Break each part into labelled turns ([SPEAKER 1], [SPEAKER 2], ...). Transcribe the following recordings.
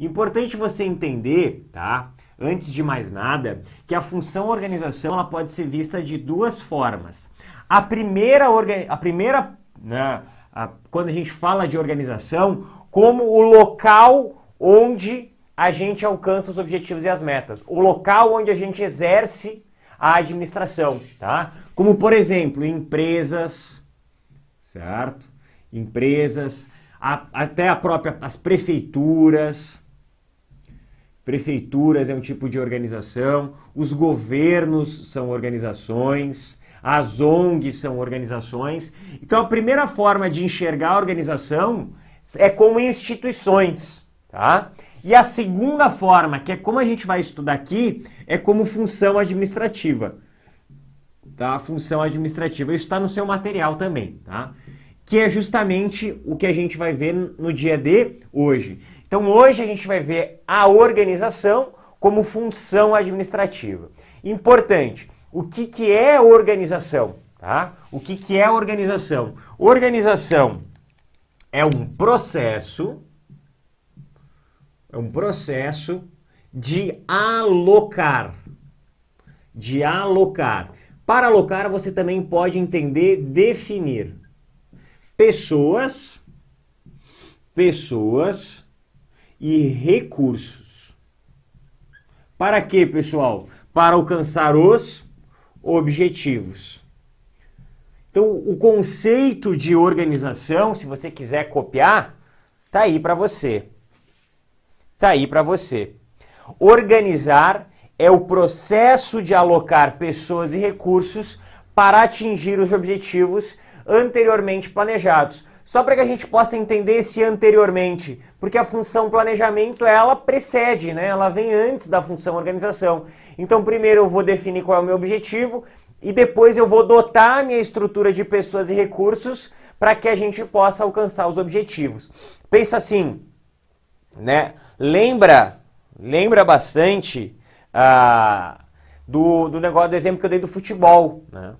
[SPEAKER 1] Importante você entender, tá? Antes de mais nada, que a função organização ela pode ser vista de duas formas. Quando a gente fala de organização, como o local onde a gente alcança os objetivos e as metas. O local onde a gente exerce a administração, tá? Como, por exemplo, empresas, certo? Empresas, até as prefeituras. Prefeituras é um tipo de organização, os governos são organizações, as ONGs são organizações. Então a primeira forma de enxergar a organização é como instituições, tá? E a segunda forma, que é como a gente vai estudar aqui, é como função administrativa, tá? Função administrativa, isso está no seu material também, tá? Que é justamente o que a gente vai ver no dia de hoje. Então hoje a gente vai ver a organização como função administrativa. Importante, o que é organização? Tá? O que é organização? Organização é um processo de alocar. De alocar. Para alocar você também pode entender definir pessoas e recursos. Para quê, pessoal? Para alcançar os objetivos. Então, o conceito de organização, se você quiser copiar, tá aí para você. Tá aí para você. Organizar é o processo de alocar pessoas e recursos para atingir os objetivos anteriormente planejados. Só para que a gente possa entender esse anteriormente, porque a função planejamento, ela precede, né? Ela vem antes da função organização. Então, primeiro eu vou definir qual é o meu objetivo e depois eu vou dotar a minha estrutura de pessoas e recursos para que a gente possa alcançar os objetivos. Pensa assim, né? Lembra bastante do negócio, do exemplo que eu dei do futebol, né?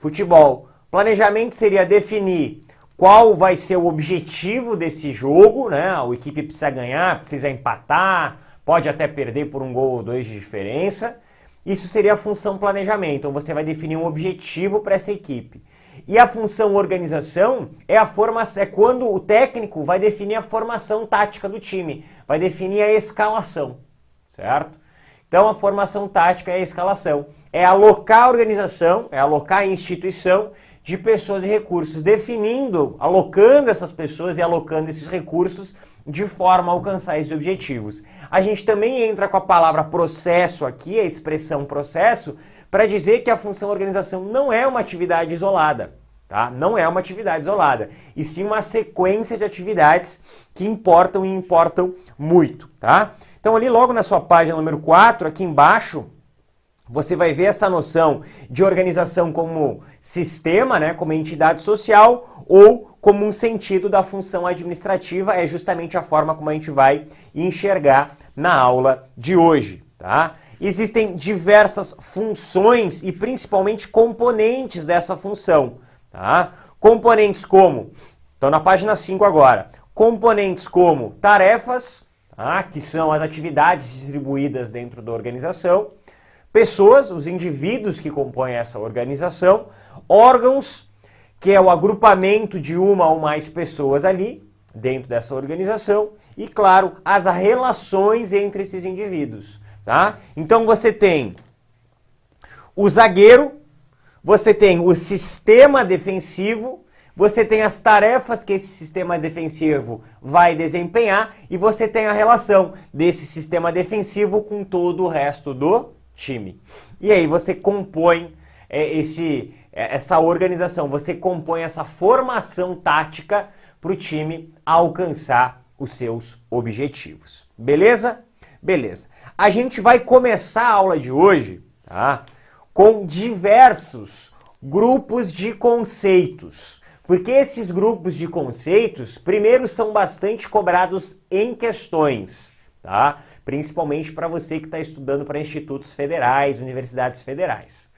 [SPEAKER 1] Futebol. Planejamento seria definir qual vai ser o objetivo desse jogo, né? A equipe precisa ganhar, precisa empatar, pode até perder por 1 gol ou 2 de diferença. Isso seria a função planejamento. Então você vai definir um objetivo para essa equipe. E a função organização é quando o técnico vai definir a formação tática do time, vai definir a escalação, certo? Então a formação tática é a escalação, é alocar a organização, é alocar a instituição de pessoas e recursos, alocando essas pessoas e alocando esses recursos de forma a alcançar esses objetivos. A gente também entra com a palavra processo aqui, a expressão processo, para dizer que a função organização não é uma atividade isolada, tá? Não é uma atividade isolada, e sim uma sequência de atividades que importam e importam muito, tá? Então ali logo na sua página número 4, aqui embaixo, você vai ver essa noção de organização como sistema, né, como entidade social, ou como um sentido da função administrativa, é justamente a forma como a gente vai enxergar na aula de hoje, tá? Existem diversas funções e principalmente componentes dessa função, tá? Componentes como, estão na página 5 agora, componentes como tarefas, tá, que são as atividades distribuídas dentro da organização, pessoas, os indivíduos que compõem essa organização, órgãos, que é o agrupamento de uma ou mais pessoas ali, dentro dessa organização, e, claro, as relações entre esses indivíduos, tá? Então você tem o zagueiro, você tem o sistema defensivo, você tem as tarefas que esse sistema defensivo vai desempenhar, e você tem a relação desse sistema defensivo com todo o resto do time. E aí você compõe essa organização, você compõe essa formação tática para o time alcançar os seus objetivos. Beleza? Beleza. A gente vai começar a aula de hoje, tá, com diversos grupos de conceitos. Porque esses grupos de conceitos, primeiro, são bastante cobrados em questões, tá? Principalmente para você que está estudando para institutos federais, universidades federais.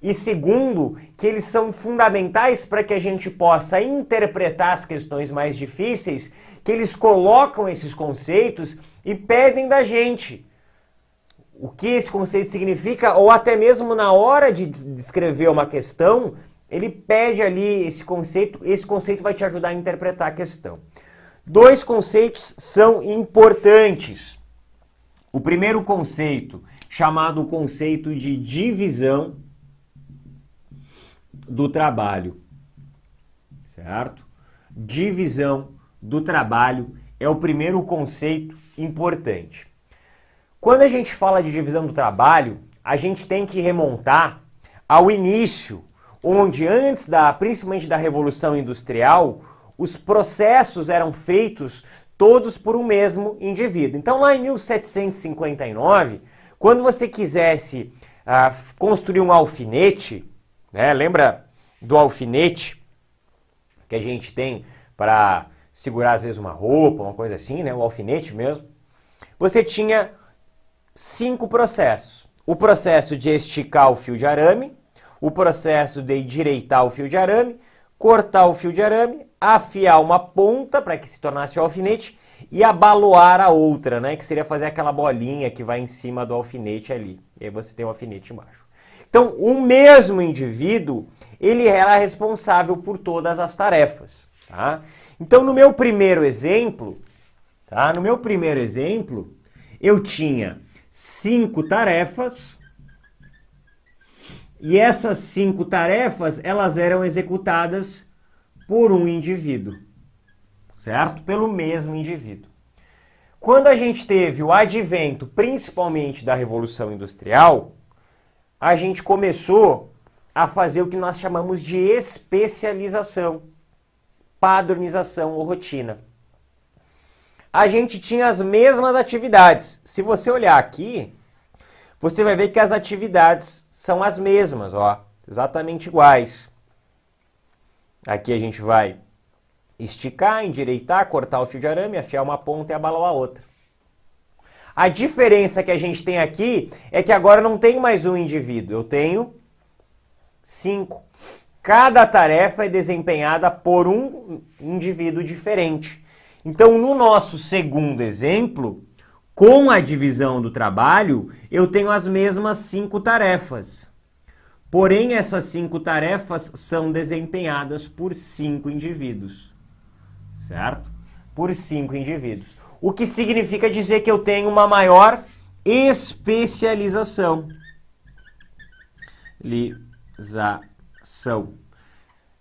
[SPEAKER 1] E segundo, que eles são fundamentais para que a gente possa interpretar as questões mais difíceis, que eles colocam esses conceitos e pedem da gente o que esse conceito significa, ou até mesmo na hora de descrever uma questão, ele pede ali esse conceito vai te ajudar a interpretar a questão. Dois conceitos são importantes. O primeiro conceito, chamado conceito de divisão do trabalho, certo? Divisão do trabalho é o primeiro conceito importante. Quando a gente fala de divisão do trabalho, a gente tem que remontar ao início, onde antes principalmente da Revolução Industrial, os processos eram feitos todos por um mesmo indivíduo. Então lá em 1759, quando você quisesse construir um alfinete, né, lembra do alfinete que a gente tem para segurar às vezes uma roupa, uma coisa assim, né, o alfinete mesmo, você tinha 5 processos. O processo de esticar o fio de arame, o processo de endireitar o fio de arame, cortar o fio de arame, afiar uma ponta para que se tornasse o alfinete e abaloar a outra, né, que seria fazer aquela bolinha que vai em cima do alfinete ali. E aí você tem o alfinete embaixo. Então, o mesmo indivíduo, ele era responsável por todas as tarefas, tá? Então, no meu primeiro exemplo, eu tinha 5 tarefas, e essas 5 tarefas, elas eram executadas por um indivíduo, certo? Pelo mesmo indivíduo. Quando a gente teve o advento, principalmente da Revolução Industrial, a gente começou a fazer o que nós chamamos de especialização, padronização ou rotina. A gente tinha as mesmas atividades. Se você olhar aqui, você vai ver que as atividades são as mesmas, ó, exatamente iguais. Aqui a gente vai esticar, endireitar, cortar o fio de arame, afiar uma ponta e abalar a outra. A diferença que a gente tem aqui é que agora não tem mais um indivíduo, eu tenho 5. Cada tarefa é desempenhada por um indivíduo diferente. Então, no nosso segundo exemplo, com a divisão do trabalho, eu tenho as mesmas 5 tarefas. Porém, essas 5 tarefas são desempenhadas por 5 indivíduos, certo? Por 5 indivíduos. O que significa dizer que eu tenho uma maior especialização.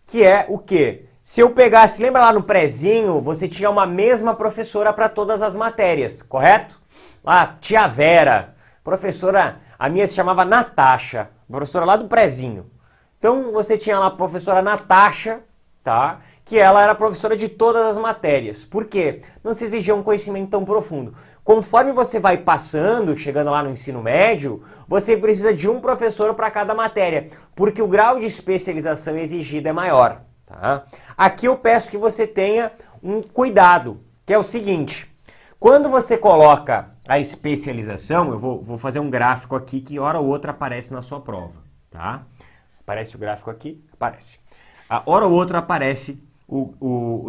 [SPEAKER 1] Que é o quê? Se eu pegasse, lembra lá no prezinho, você tinha uma mesma professora para todas as matérias, correto? Lá, tia Vera, professora, a minha se chamava Natasha, professora lá do prezinho. Então você tinha lá a professora Natasha, tá? Que ela era professora de todas as matérias. Por quê? Não se exigia um conhecimento tão profundo. Conforme você vai passando, chegando lá no ensino médio, você precisa de um professor para cada matéria, porque o grau de especialização exigido é maior. Tá? Aqui eu peço que você tenha um cuidado, que é o seguinte: quando você coloca a especialização, eu vou fazer um gráfico aqui que hora ou outra aparece na sua prova. Tá? Aparece o gráfico aqui? Aparece. A hora ou outra aparece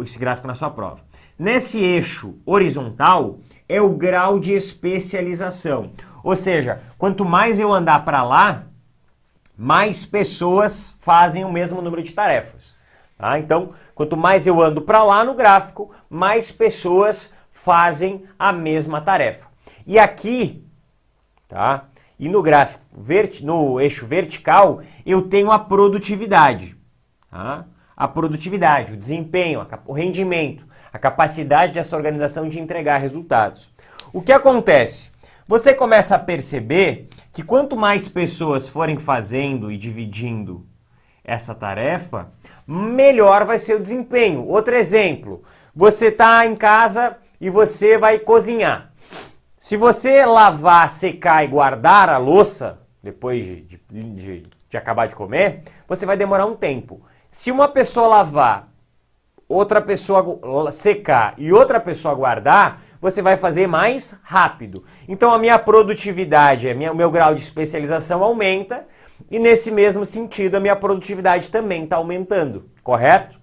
[SPEAKER 1] esse gráfico na sua prova. Nesse eixo horizontal é o grau de especialização. Ou seja, quanto mais eu andar para lá, mais pessoas fazem o mesmo número de tarefas. Tá? Então, quanto mais eu ando para lá no gráfico, mais pessoas fazem a mesma tarefa. E aqui, tá? E no gráfico, no eixo vertical, eu tenho a produtividade. Tá? A produtividade, o desempenho, o rendimento, a capacidade dessa organização de entregar resultados. O que acontece? Você começa a perceber que quanto mais pessoas forem fazendo e dividindo essa tarefa, melhor vai ser o desempenho. Outro exemplo, você está em casa e você vai cozinhar. Se você lavar, secar e guardar a louça, depois de acabar de comer, você vai demorar um tempo. Se uma pessoa lavar, outra pessoa secar e outra pessoa guardar, você vai fazer mais rápido. Então a minha produtividade, o meu grau de especialização aumenta e nesse mesmo sentido a minha produtividade também está aumentando, correto?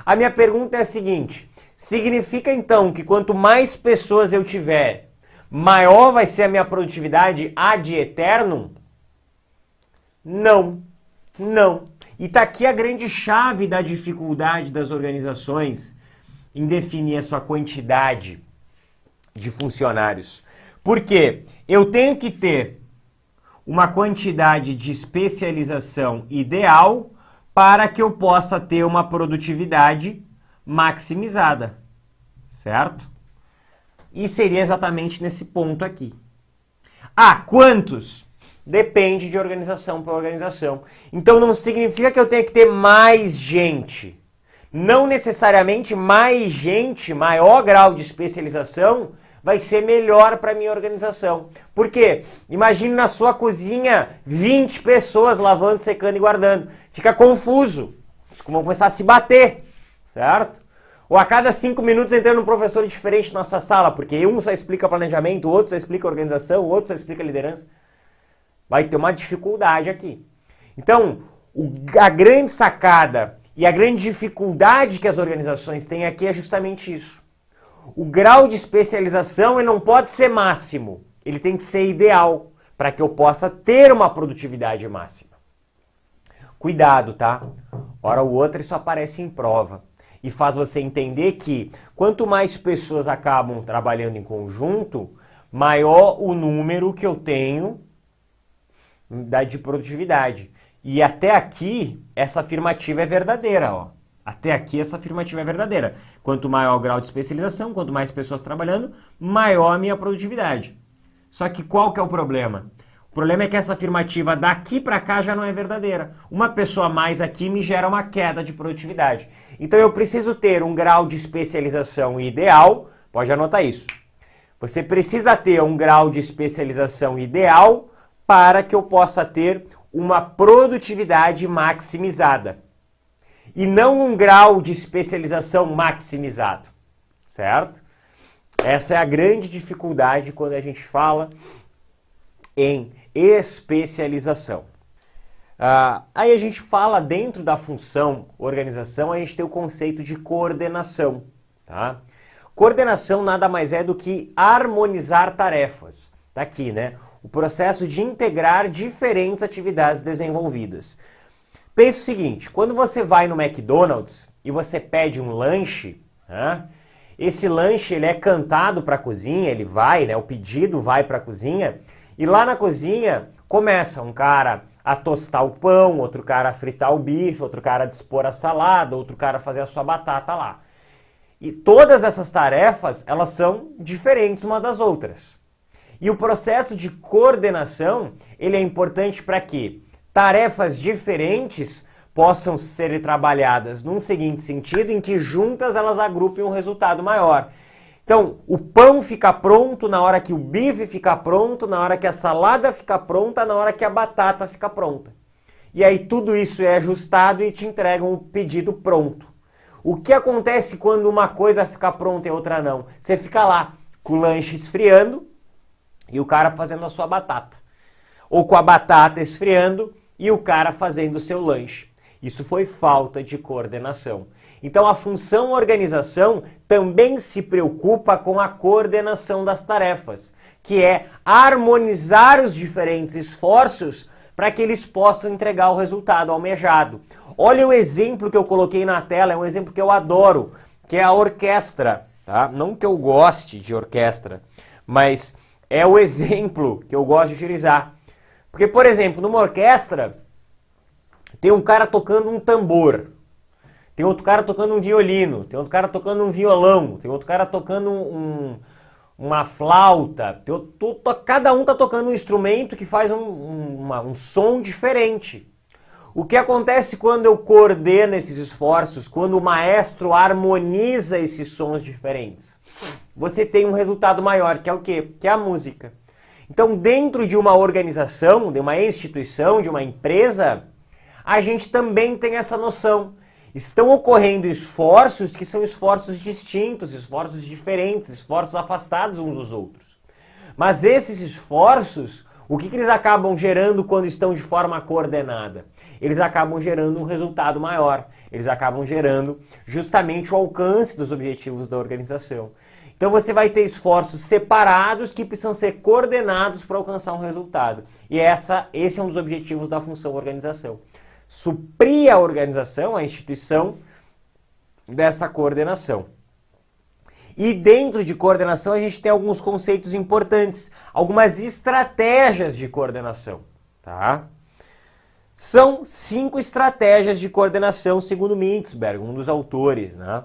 [SPEAKER 1] A minha pergunta é a seguinte: significa então que quanto mais pessoas eu tiver, maior vai ser a minha produtividade ad eternum? Não, não. E tá aqui a grande chave da dificuldade das organizações em definir a sua quantidade de funcionários. Por quê? Eu tenho que ter uma quantidade de especialização ideal para que eu possa ter uma produtividade maximizada, certo? E seria exatamente nesse ponto aqui. Ah, quantos? Depende de organização para organização. Então não significa que eu tenha que ter mais gente. Não necessariamente mais gente, maior grau de especialização, vai ser melhor para a minha organização. Por quê? Imagine na sua cozinha 20 pessoas lavando, secando e guardando. Fica confuso. Eles vão começar a se bater, certo? Ou a cada 5 minutos entrando um professor diferente na sua sala, porque um só explica planejamento, o outro só explica organização, o outro só explica liderança. Vai ter uma dificuldade aqui. Então, a grande sacada e a grande dificuldade que as organizações têm aqui é justamente isso. O grau de especialização ele não pode ser máximo, ele tem que ser ideal para que eu possa ter uma produtividade máxima. Cuidado, tá? Hora ou outra isso aparece em prova e faz você entender que quanto mais pessoas acabam trabalhando em conjunto, maior o número que eu tenho de produtividade. E até aqui, essa afirmativa é verdadeira, ó. Até aqui, essa afirmativa é verdadeira. Quanto maior o grau de especialização, quanto mais pessoas trabalhando, maior a minha produtividade. Só que qual que é o problema? O problema é que essa afirmativa daqui para cá já não é verdadeira. Uma pessoa a mais aqui me gera uma queda de produtividade. Então eu preciso ter um grau de especialização ideal, pode anotar isso. Você precisa ter um grau de especialização ideal para que eu possa ter uma produtividade maximizada. E não um grau de especialização maximizado, certo? Essa é a grande dificuldade quando a gente fala em especialização. Aí a gente fala dentro da função organização, a gente tem o conceito de coordenação, tá? Coordenação nada mais é do que harmonizar tarefas. Tá aqui, né? O processo de integrar diferentes atividades desenvolvidas. Pense o seguinte, quando você vai no McDonald's e você pede um lanche, né, esse lanche ele é cantado para a cozinha, ele vai, né, o pedido vai para a cozinha, e lá na cozinha começa um cara a tostar o pão, outro cara a fritar o bife, outro cara a dispor a salada, outro cara a fazer a sua batata lá. E todas essas tarefas, elas são diferentes umas das outras. E o processo de coordenação, ele é importante para que tarefas diferentes possam ser trabalhadas num seguinte sentido, em que juntas elas agrupem um resultado maior. Então, o pão fica pronto na hora que o bife fica pronto, na hora que a salada fica pronta, na hora que a batata fica pronta. E aí tudo isso é ajustado e te entregam o pedido pronto. O que acontece quando uma coisa fica pronta e outra não? Você fica lá com o lanche esfriando e o cara fazendo a sua batata. Ou com a batata esfriando e o cara fazendo o seu lanche. Isso foi falta de coordenação. Então a função organização também se preocupa com a coordenação das tarefas, que é harmonizar os diferentes esforços para que eles possam entregar o resultado almejado. Olha o exemplo que eu coloquei na tela, é um exemplo que eu adoro, que é a orquestra. Tá? Não que eu goste de orquestra, mas é o exemplo que eu gosto de utilizar. Porque, por exemplo, numa orquestra, tem um cara tocando um tambor, tem outro cara tocando um violino, tem outro cara tocando um violão, tem outro cara tocando uma flauta, cada um está tocando um instrumento que faz um som diferente. O que acontece quando eu coordeno esses esforços, quando o maestro harmoniza esses sons diferentes? Você tem um resultado maior, que é o quê? Que é a música. Então, dentro de uma organização, de uma instituição, de uma empresa, a gente também tem essa noção. Estão ocorrendo esforços que são esforços distintos, esforços diferentes, esforços afastados uns dos outros. Mas esses esforços, o que eles acabam gerando quando estão de forma coordenada? Eles acabam gerando um resultado maior, eles acabam gerando justamente o alcance dos objetivos da organização. Então você vai ter esforços separados que precisam ser coordenados para alcançar um resultado. E esse é um dos objetivos da função organização. Suprir a organização, a instituição, dessa coordenação. E dentro de coordenação a gente tem alguns conceitos importantes, algumas estratégias de coordenação, tá? São 5 estratégias de coordenação, segundo Mintzberg, um dos autores, né?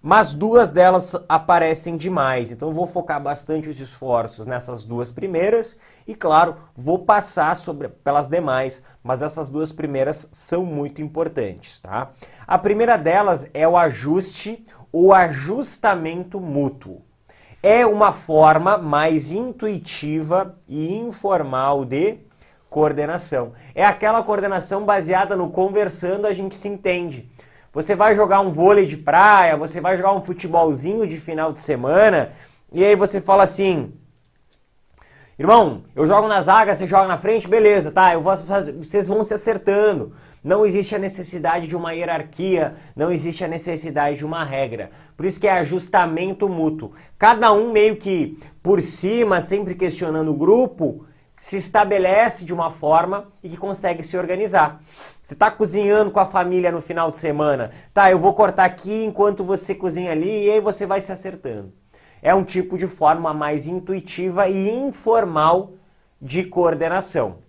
[SPEAKER 1] Mas 2 delas aparecem demais, então eu vou focar bastante os esforços nessas 2 primeiras e, claro, vou passar pelas demais, mas essas 2 primeiras são muito importantes, tá? A primeira delas é o ajuste ou ajustamento mútuo. É uma forma mais intuitiva e informal de coordenação. É aquela coordenação baseada no conversando, a gente se entende. Você vai jogar um vôlei de praia, você vai jogar um futebolzinho de final de semana, e aí você fala assim, irmão, eu jogo na zaga, você joga na frente, beleza, tá, vocês vão se acertando. Não existe a necessidade de uma hierarquia, não existe a necessidade de uma regra. Por isso que é ajustamento mútuo. Cada um meio que por cima, sempre questionando o grupo, se estabelece de uma forma e que consegue se organizar. Você está cozinhando com a família no final de semana, tá, eu vou cortar aqui enquanto você cozinha ali e aí você vai se acertando. É um tipo de forma mais intuitiva e informal de coordenação.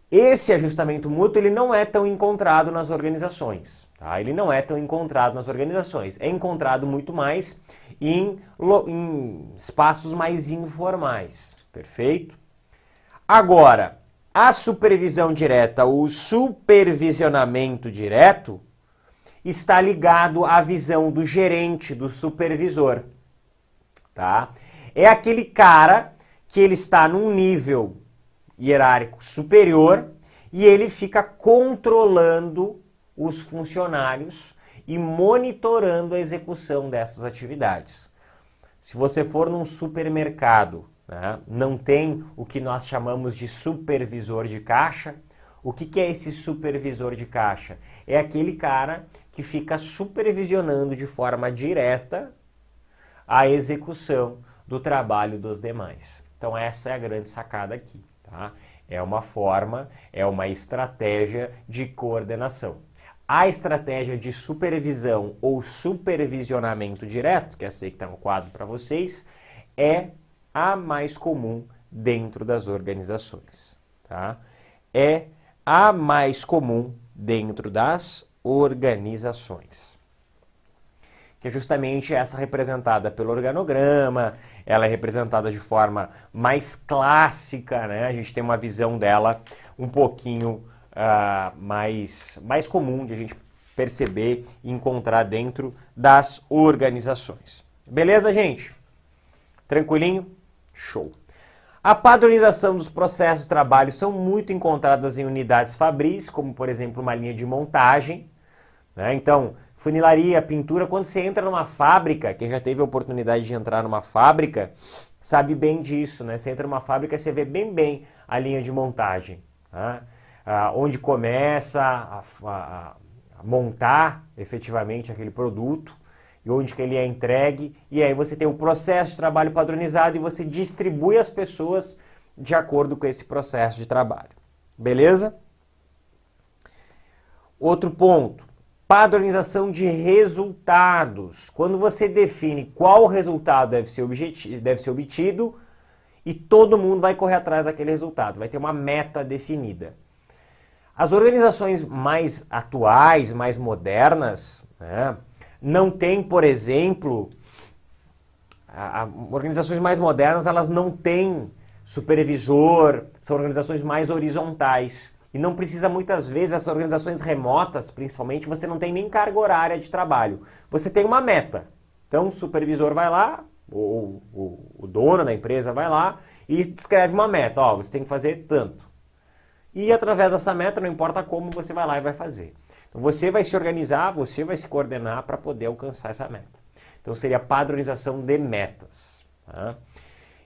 [SPEAKER 1] Esse ajustamento mútuo ele não é tão encontrado nas organizações. Tá? Ele não é tão encontrado nas organizações. É encontrado muito mais em espaços mais informais. Perfeito? Agora, a supervisão direta, o supervisionamento direto, está ligado à visão do gerente, do supervisor. Tá? É aquele cara que ele está num nível hierárquico superior e ele fica controlando os funcionários e monitorando a execução dessas atividades. Se você for num supermercado, né, não tem o que nós chamamos de supervisor de caixa. O que é esse supervisor de caixa? É aquele cara que fica supervisionando de forma direta a execução do trabalho dos demais. Então essa é a grande sacada aqui. Tá? É uma forma, é uma estratégia de coordenação. A estratégia de supervisão ou supervisionamento direto, que essa aí que está no quadro para vocês, é a mais comum dentro das organizações. Tá? É a mais comum dentro das organizações. Que é justamente essa representada pelo organograma, ela é representada de forma mais clássica, né? A gente tem uma visão dela um pouquinho mais comum de a gente perceber e encontrar dentro das organizações. Beleza, gente? Tranquilinho? Show! A padronização dos processos de trabalho são muito encontradas em unidades fabris, como por exemplo uma linha de montagem, né? Então, funilaria, pintura, quando você entra numa fábrica, quem já teve a oportunidade de entrar numa fábrica, sabe bem disso, né? Você entra numa fábrica, você vê bem a linha de montagem, tá? Onde começa a montar efetivamente aquele produto e onde que ele é entregue, e aí você tem um processo de trabalho padronizado e você distribui as pessoas de acordo com esse processo de trabalho. Beleza? Outro ponto. Padronização de resultados. Quando você define qual resultado deve ser obtido e todo mundo vai correr atrás daquele resultado. Vai ter uma meta definida. As organizações mais atuais, mais modernas, né, não tem, por exemplo, organizações mais modernas, elas não têm supervisor, são organizações mais horizontais. E não precisa muitas vezes, essas organizações remotas, principalmente, você não tem nem carga horária de trabalho. Você tem uma meta. Então o supervisor vai lá, ou o dono da empresa vai lá e descreve uma meta. Ó, você tem que fazer tanto. E através dessa meta, não importa como, você vai lá e vai fazer. Então você vai se organizar, você vai se coordenar para poder alcançar essa meta. Então seria padronização de metas. Tá?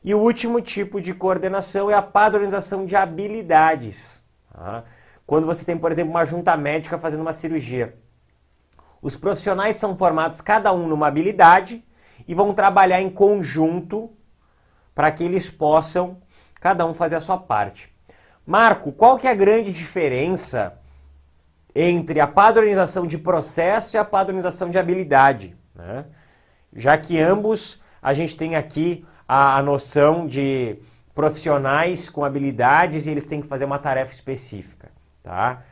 [SPEAKER 1] E o último tipo de coordenação é a padronização de habilidades. Tá? Quando você tem, por exemplo, uma junta médica fazendo uma cirurgia. Os profissionais são formados cada um numa habilidade e vão trabalhar em conjunto para que eles possam, cada um, fazer a sua parte. Marco, qual que é a grande diferença entre a padronização de processo e a padronização de habilidade, né? Já que ambos a gente tem aqui a noção de profissionais com habilidades e eles têm que fazer uma tarefa específica, tá?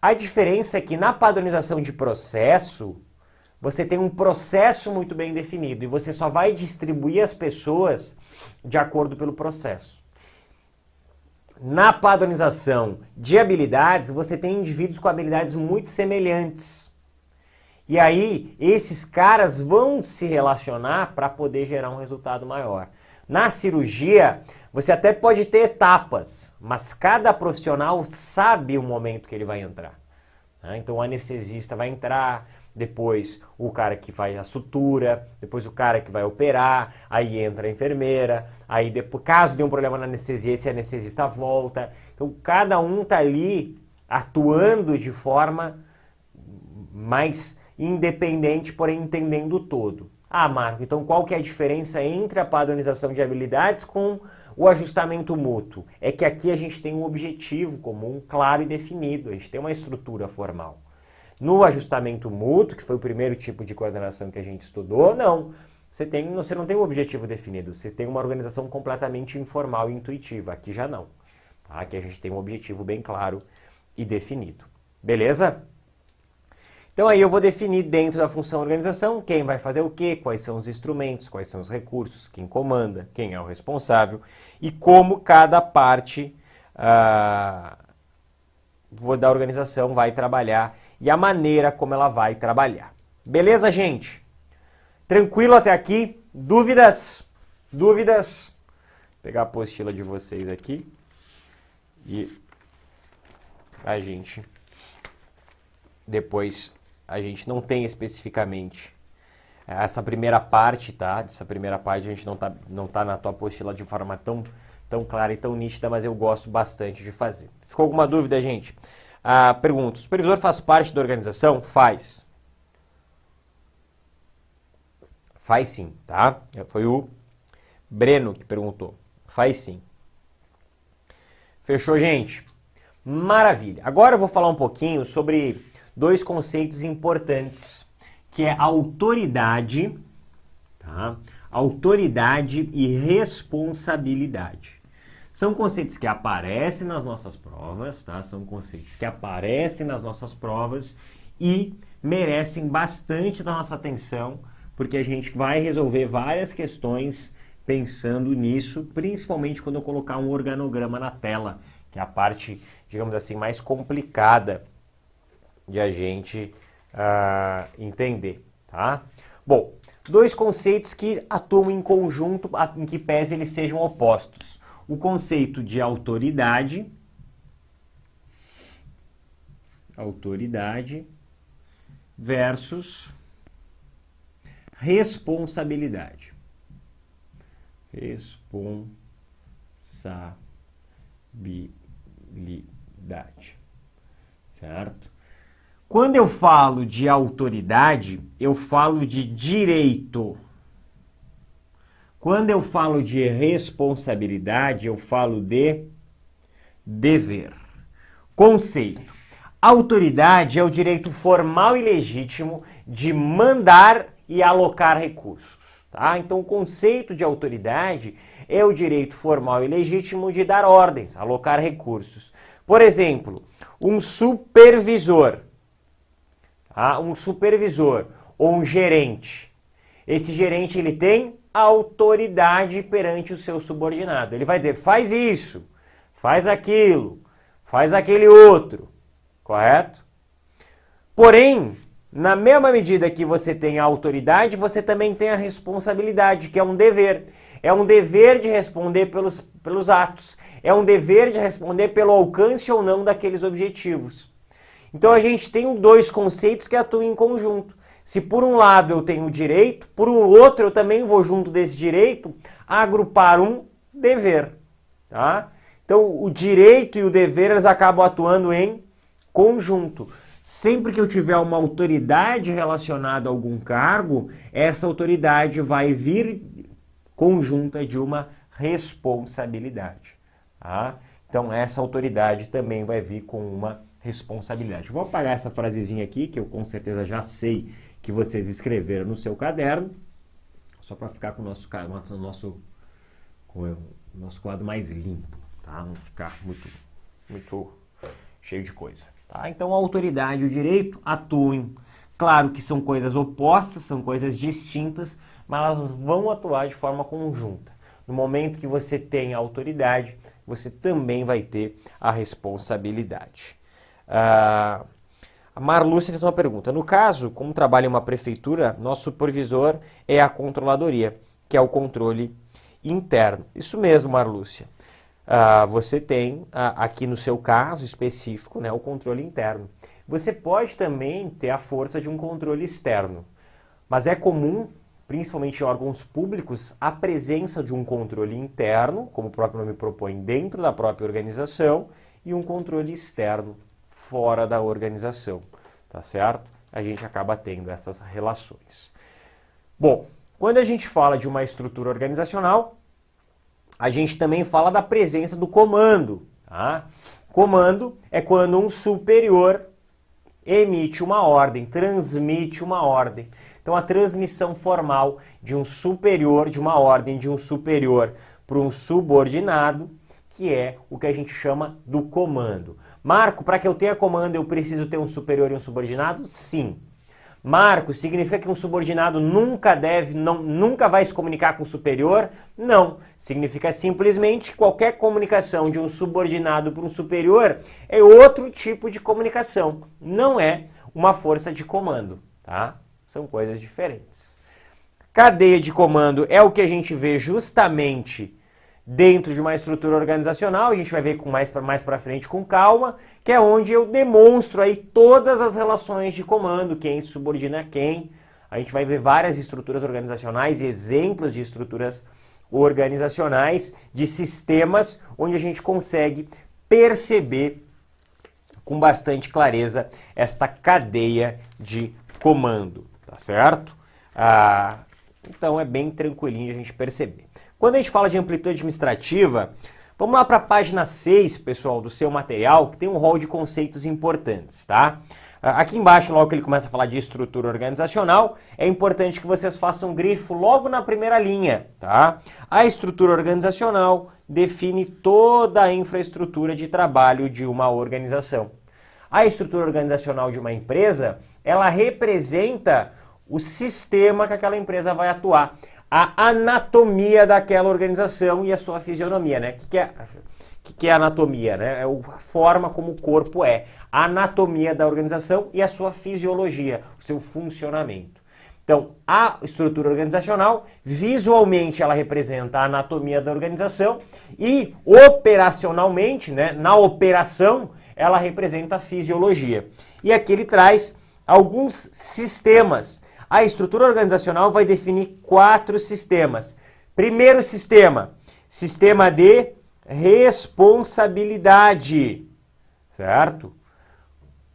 [SPEAKER 1] A diferença é que na padronização de processo, você tem um processo muito bem definido e você só vai distribuir as pessoas de acordo pelo processo. Na padronização de habilidades, você tem indivíduos com habilidades muito semelhantes. E aí, esses caras vão se relacionar para poder gerar um resultado maior. Na cirurgia, você até pode ter etapas, mas cada profissional sabe o momento que ele vai entrar. Então, o anestesista vai entrar, depois o cara que faz a sutura, depois o cara que vai operar, aí entra a enfermeira, aí depois, caso dê um problema na anestesia, esse anestesista volta. Então, cada um está ali atuando de forma mais independente, porém entendendo o todo. Ah, Marco, então qual que é a diferença entre a padronização de habilidades com o ajustamento mútuo? É que aqui a gente tem um objetivo comum, claro e definido, a gente tem uma estrutura formal. No ajustamento mútuo, que foi o primeiro tipo de coordenação que a gente estudou, não. Você não tem um objetivo definido, você tem uma organização completamente informal e intuitiva. Aqui já não. Tá? Aqui a gente tem um objetivo bem claro e definido. Beleza? Então aí eu vou definir dentro da função organização quem vai fazer o quê, quais são os instrumentos, quais são os recursos, quem comanda, quem é o responsável e como cada parte da organização vai trabalhar e a maneira como ela vai trabalhar. Beleza, gente? Tranquilo até aqui? Dúvidas? Dúvidas? Vou pegar a apostila de vocês aqui e a gente depois... A gente não tem especificamente essa primeira parte, tá? Dessa primeira parte a gente não tá na tua apostila de forma tão clara e tão nítida, mas eu gosto bastante de fazer. Ficou alguma dúvida, gente? Pergunta, o supervisor faz parte da organização? Faz. Faz sim, tá? Foi o Breno que perguntou. Faz sim. Fechou, gente? Maravilha. Agora eu vou falar um pouquinho sobre dois conceitos importantes, que é autoridade, tá? Autoridade e responsabilidade. São conceitos que aparecem nas nossas provas, tá? São conceitos que aparecem nas nossas provas e merecem bastante da nossa atenção, porque a gente vai resolver várias questões pensando nisso, principalmente quando eu colocar um organograma na tela, que é a parte, digamos assim, mais complicada de a gente entender, tá? Bom, dois conceitos que atuam em conjunto, em que pese eles sejam opostos. O conceito de autoridade versus responsabilidade. Responsabilidade, certo? Quando eu falo de autoridade, eu falo de direito. Quando eu falo de responsabilidade, eu falo de dever. Conceito. Autoridade é o direito formal e legítimo de mandar e alocar recursos. Tá? Então, o conceito de autoridade é o direito formal e legítimo de dar ordens, alocar recursos. Por exemplo, um supervisor. Um supervisor ou um gerente. Esse gerente ele tem autoridade perante o seu subordinado. Ele vai dizer, faz isso, faz aquilo, faz aquele outro, correto? Porém, na mesma medida que você tem a autoridade, você também tem a responsabilidade, que é um dever. É um dever de responder pelos atos. É um dever de responder pelo alcance ou não daqueles objetivos. Então a gente tem dois conceitos que atuam em conjunto. Se por um lado eu tenho o direito, por um outro eu também vou junto desse direito agrupar um dever. Tá? Então o direito e o dever eles acabam atuando em conjunto. Sempre que eu tiver uma autoridade relacionada a algum cargo, essa autoridade vai vir conjunta de uma responsabilidade. Tá? Então, essa autoridade também vai vir com uma responsabilidade. Vou apagar essa frasezinha aqui, que eu com certeza já sei que vocês escreveram no seu caderno, só para ficar com o nosso quadro mais limpo, tá? Não ficar muito cheio de coisa. Tá? Então, a autoridade e o direito atuam. Claro que são coisas opostas, são coisas distintas, mas elas vão atuar de forma conjunta. No momento que você tem a autoridade, você também vai ter a responsabilidade. A Marlúcia fez uma pergunta. No caso, como trabalha em uma prefeitura, nosso supervisor é a controladoria, que é o controle interno. Isso mesmo, Marlúcia. Você tem aqui no seu caso específico, né, o controle interno. Você pode também ter a força de um controle externo, mas é comum, principalmente em órgãos públicos, a presença de um controle interno, como o próprio nome propõe, dentro da própria organização, e um controle externo fora da organização, tá certo? A gente acaba tendo essas relações. Bom, quando a gente fala de uma estrutura organizacional, a gente também fala da presença do comando, tá? Comando é quando um superior emite uma ordem, transmite uma ordem. Então, a transmissão formal de um superior, de uma ordem de um superior para um subordinado, que é o que a gente chama do comando. Marco, para que eu tenha comando, eu preciso ter um superior e um subordinado? Sim. Marco, significa que um subordinado nunca vai se comunicar com o superior? Não. Significa simplesmente que qualquer comunicação de um subordinado para um superior é outro tipo de comunicação. Não é uma força de comando, tá? São coisas diferentes. Cadeia de comando é o que a gente vê justamente dentro de uma estrutura organizacional, a gente vai ver mais para frente com calma, que é onde eu demonstro aí todas as relações de comando, quem subordina a quem. A gente vai ver várias estruturas organizacionais, exemplos de estruturas organizacionais, de sistemas, onde a gente consegue perceber com bastante clareza esta cadeia de comando, tá certo? Então é bem tranquilinho a gente perceber. Quando a gente fala de amplitude administrativa, vamos lá para a página 6, pessoal, do seu material, que tem um rol de conceitos importantes, tá? Aqui embaixo, logo que ele começa a falar de estrutura organizacional, é importante que vocês façam um grifo logo na primeira linha, tá? A estrutura organizacional define toda a infraestrutura de trabalho de uma organização. A estrutura organizacional de uma empresa, ela representa o sistema que aquela empresa vai atuar, a anatomia daquela organização e a sua fisionomia, né? O que é anatomia, né? É a forma como o corpo é, a anatomia da organização e a sua fisiologia, o seu funcionamento. Então, a estrutura organizacional, visualmente, ela representa a anatomia da organização e operacionalmente, né, na operação, ela representa a fisiologia. E aqui ele traz alguns sistemas. A estrutura organizacional vai definir 4 sistemas. Primeiro sistema, sistema de responsabilidade, certo?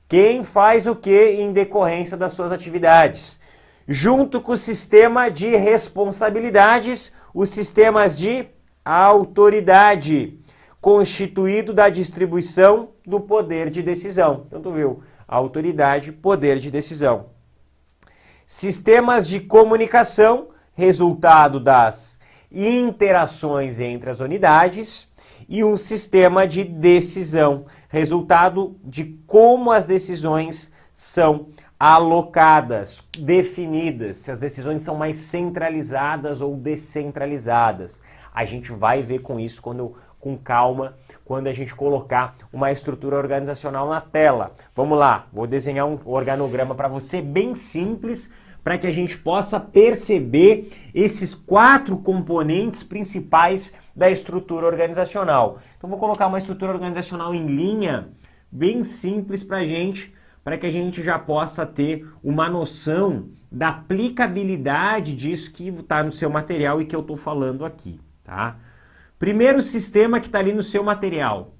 [SPEAKER 1] Quem faz o que em decorrência das suas atividades. Junto com o sistema de responsabilidades, os sistemas de autoridade, constituído da distribuição do poder de decisão. Então, tu viu? Autoridade, poder de decisão. Sistemas de comunicação, resultado das interações entre as unidades, e um sistema de decisão, resultado de como as decisões são alocadas, definidas, se as decisões são mais centralizadas ou descentralizadas. A gente vai ver com isso com calma quando a gente colocar uma estrutura organizacional na tela. Vamos lá, vou desenhar um organograma para você bem simples, para que a gente possa perceber esses 4 componentes principais da estrutura organizacional. Então vou colocar uma estrutura organizacional em linha, bem simples para que a gente já possa ter uma noção da aplicabilidade disso que está no seu material e que eu estou falando aqui, tá? Primeiro sistema que está ali no seu material,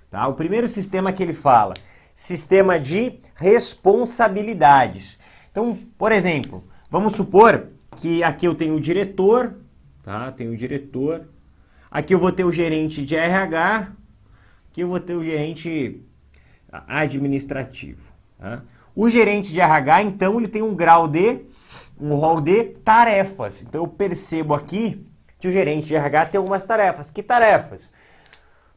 [SPEAKER 1] tá? O primeiro sistema que ele fala, sistema de responsabilidades. Então, por exemplo, vamos supor que aqui eu tenho o diretor, tá? Tenho o diretor. Aqui eu vou ter o gerente de RH. Aqui eu vou ter o gerente administrativo. Tá? O gerente de RH, então, ele tem um rol de tarefas. Então eu percebo aqui que o gerente de RH tem algumas tarefas. Que tarefas?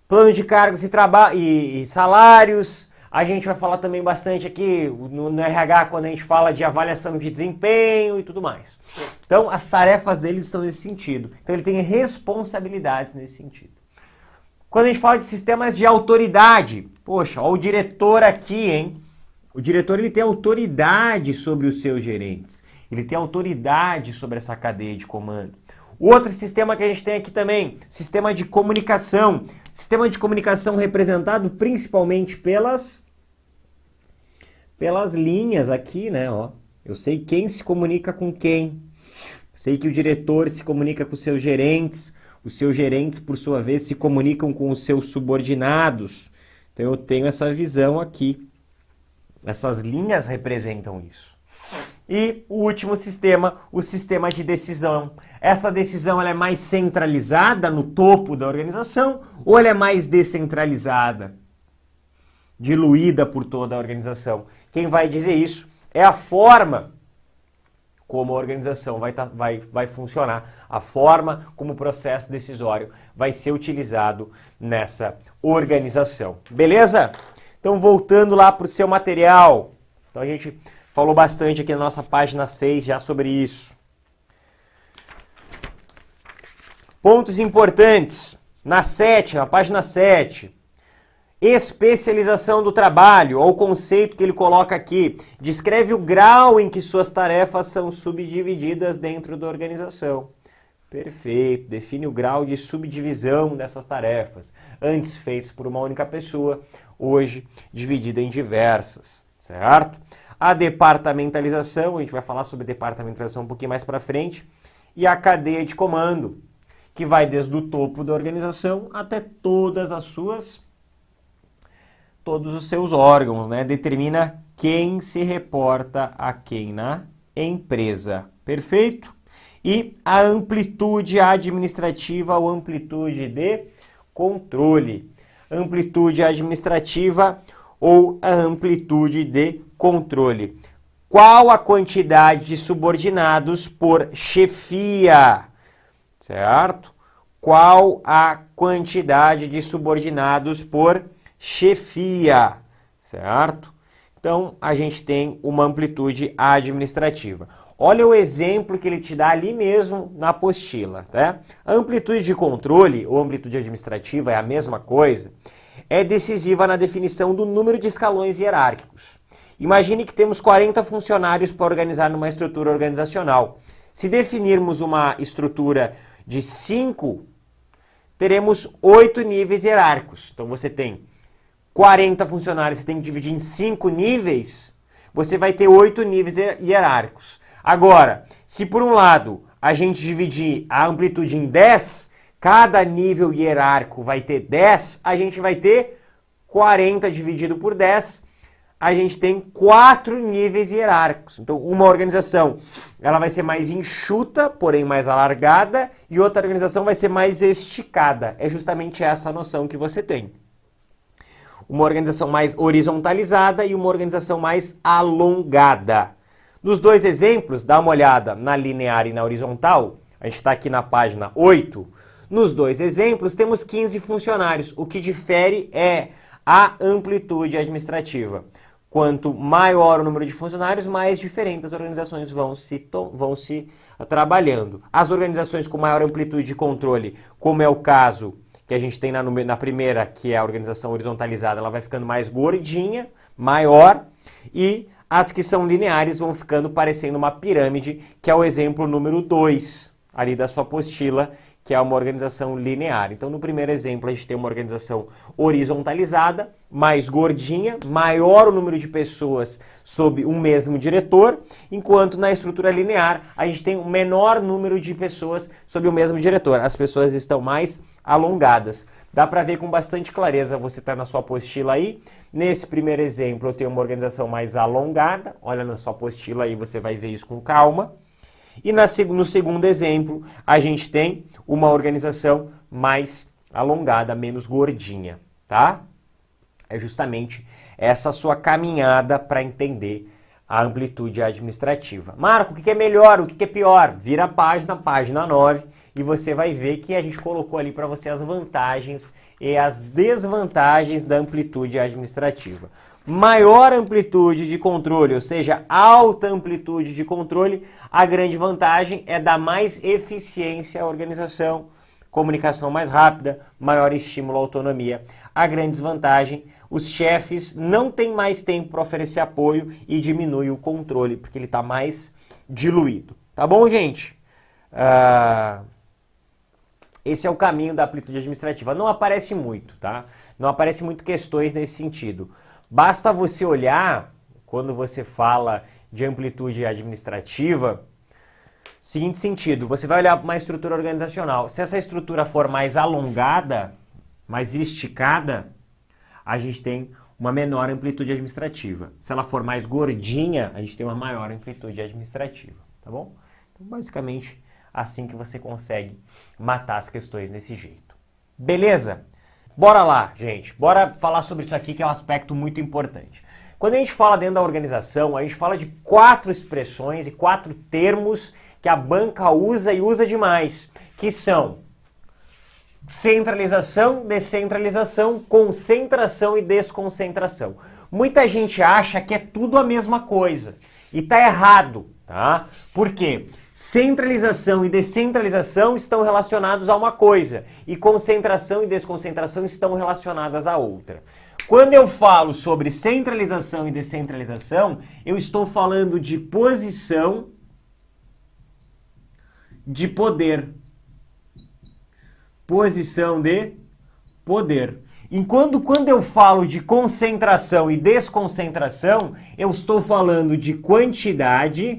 [SPEAKER 1] Plano de cargos e salários. A gente vai falar também bastante aqui no RH quando a gente fala de avaliação de desempenho e tudo mais. Então, as tarefas deles são nesse sentido. Então, ele tem responsabilidades nesse sentido. Quando a gente fala de sistemas de autoridade, poxa, ó, o diretor aqui, hein? O diretor, ele tem autoridade sobre os seus gerentes. Ele tem autoridade sobre essa cadeia de comando. Outro sistema que a gente tem aqui também, sistema de comunicação. Sistema de comunicação representado principalmente pelas linhas aqui, né? Ó, eu sei quem se comunica com quem. Sei que o diretor se comunica com os seus gerentes. Os seus gerentes, por sua vez, se comunicam com os seus subordinados. Então eu tenho essa visão aqui. Essas linhas representam isso. E o último sistema, o sistema de decisão. Essa decisão ela é mais centralizada no topo da organização ou ela é mais descentralizada, diluída por toda a organização? Quem vai dizer isso é a forma como a organização vai funcionar, a forma como o processo decisório vai ser utilizado nessa organização. Beleza? Então, voltando lá para o seu material. Então, a gente falou bastante aqui na nossa página 6 já sobre isso. Pontos importantes. Na página 7. Especialização do trabalho, ou o conceito que ele coloca aqui. Descreve o grau em que suas tarefas são subdivididas dentro da organização. Perfeito. Define o grau de subdivisão dessas tarefas. Antes feitas por uma única pessoa, hoje dividida em diversas. Certo? A departamentalização, a gente vai falar sobre departamentalização um pouquinho mais para frente. E a cadeia de comando, que vai desde o topo da organização até todos os seus órgãos, né? Determina quem se reporta a quem na empresa. Perfeito? E a amplitude administrativa ou amplitude de controle. Amplitude administrativa ou a amplitude de controle. Qual a quantidade de subordinados por chefia? Certo? Qual a quantidade de subordinados por chefia? Certo? Então, a gente tem uma amplitude administrativa. Olha o exemplo que ele te dá ali mesmo na apostila. Tá? A amplitude de controle ou amplitude administrativa é a mesma coisa. É decisiva na definição do número de escalões hierárquicos. Imagine que temos 40 funcionários para organizar numa estrutura organizacional. Se definirmos uma estrutura de 5, teremos 8 níveis hierárquicos. Então você tem 40 funcionários, você tem que dividir em 5 níveis, você vai ter 8 níveis hierárquicos. Agora, se por um lado a gente dividir a amplitude em 10, cada nível hierárquico vai ter 10, a gente vai ter 40 dividido por 10, a gente tem 4 níveis hierárquicos. Então, uma organização ela vai ser mais enxuta, porém mais alargada, e outra organização vai ser mais esticada. É justamente essa a noção que você tem. Uma organização mais horizontalizada e uma organização mais alongada. Nos dois exemplos, dá uma olhada na linear e na horizontal. A gente está aqui na página 8. Nos dois exemplos, temos 15 funcionários. O que difere é a amplitude administrativa. Quanto maior o número de funcionários, mais diferentes as organizações vão se trabalhando. As organizações com maior amplitude de controle, como é o caso que a gente tem na primeira, que é a organização horizontalizada, ela vai ficando mais gordinha, maior, e as que são lineares vão ficando parecendo uma pirâmide, que é o exemplo número 2 ali da sua apostila, que é uma organização linear. Então, no primeiro exemplo, a gente tem uma organização horizontalizada, mais gordinha, maior o número de pessoas sob um mesmo diretor, enquanto na estrutura linear, a gente tem um menor número de pessoas sob o mesmo diretor. As pessoas estão mais alongadas. Dá para ver com bastante clareza, você está na sua apostila aí. Nesse primeiro exemplo eu tenho uma organização mais alongada, olha na sua apostila aí, você vai ver isso com calma. E no segundo exemplo, a gente tem uma organização mais alongada, menos gordinha, tá? É justamente essa sua caminhada para entender a amplitude administrativa. Marco, o que é melhor, o que é pior? Vira a página 9, e você vai ver que a gente colocou ali para você as vantagens e as desvantagens da amplitude administrativa. Maior amplitude de controle, ou seja, alta amplitude de controle, a grande vantagem é dar mais eficiência à organização, comunicação mais rápida, maior estímulo à autonomia. A grande desvantagem, os chefes não têm mais tempo para oferecer apoio e diminui o controle, porque ele está mais diluído. Tá bom, gente? Esse é o caminho da amplitude administrativa. Não aparece muito, tá? Não aparece muito questões nesse sentido. Basta você olhar, quando você fala de amplitude administrativa, seguinte sentido, você vai olhar para uma estrutura organizacional. Se essa estrutura for mais alongada, mais esticada, a gente tem uma menor amplitude administrativa. Se ela for mais gordinha, a gente tem uma maior amplitude administrativa, tá bom? Então, basicamente, assim que você consegue matar as questões desse jeito. Beleza? Bora lá, gente. Bora falar sobre isso aqui, que é um aspecto muito importante. Quando a gente fala dentro da organização, a gente fala de 4 expressões e 4 termos que a banca usa e usa demais, que são centralização, descentralização, concentração e desconcentração. Muita gente acha que é tudo a mesma coisa e tá errado, tá? Por quê? Centralização e descentralização estão relacionados a uma coisa e concentração e desconcentração estão relacionadas a outra. Quando eu falo sobre centralização e descentralização, eu estou falando de posição de poder. Posição de poder. Enquanto quando eu falo de concentração e desconcentração, eu estou falando de quantidade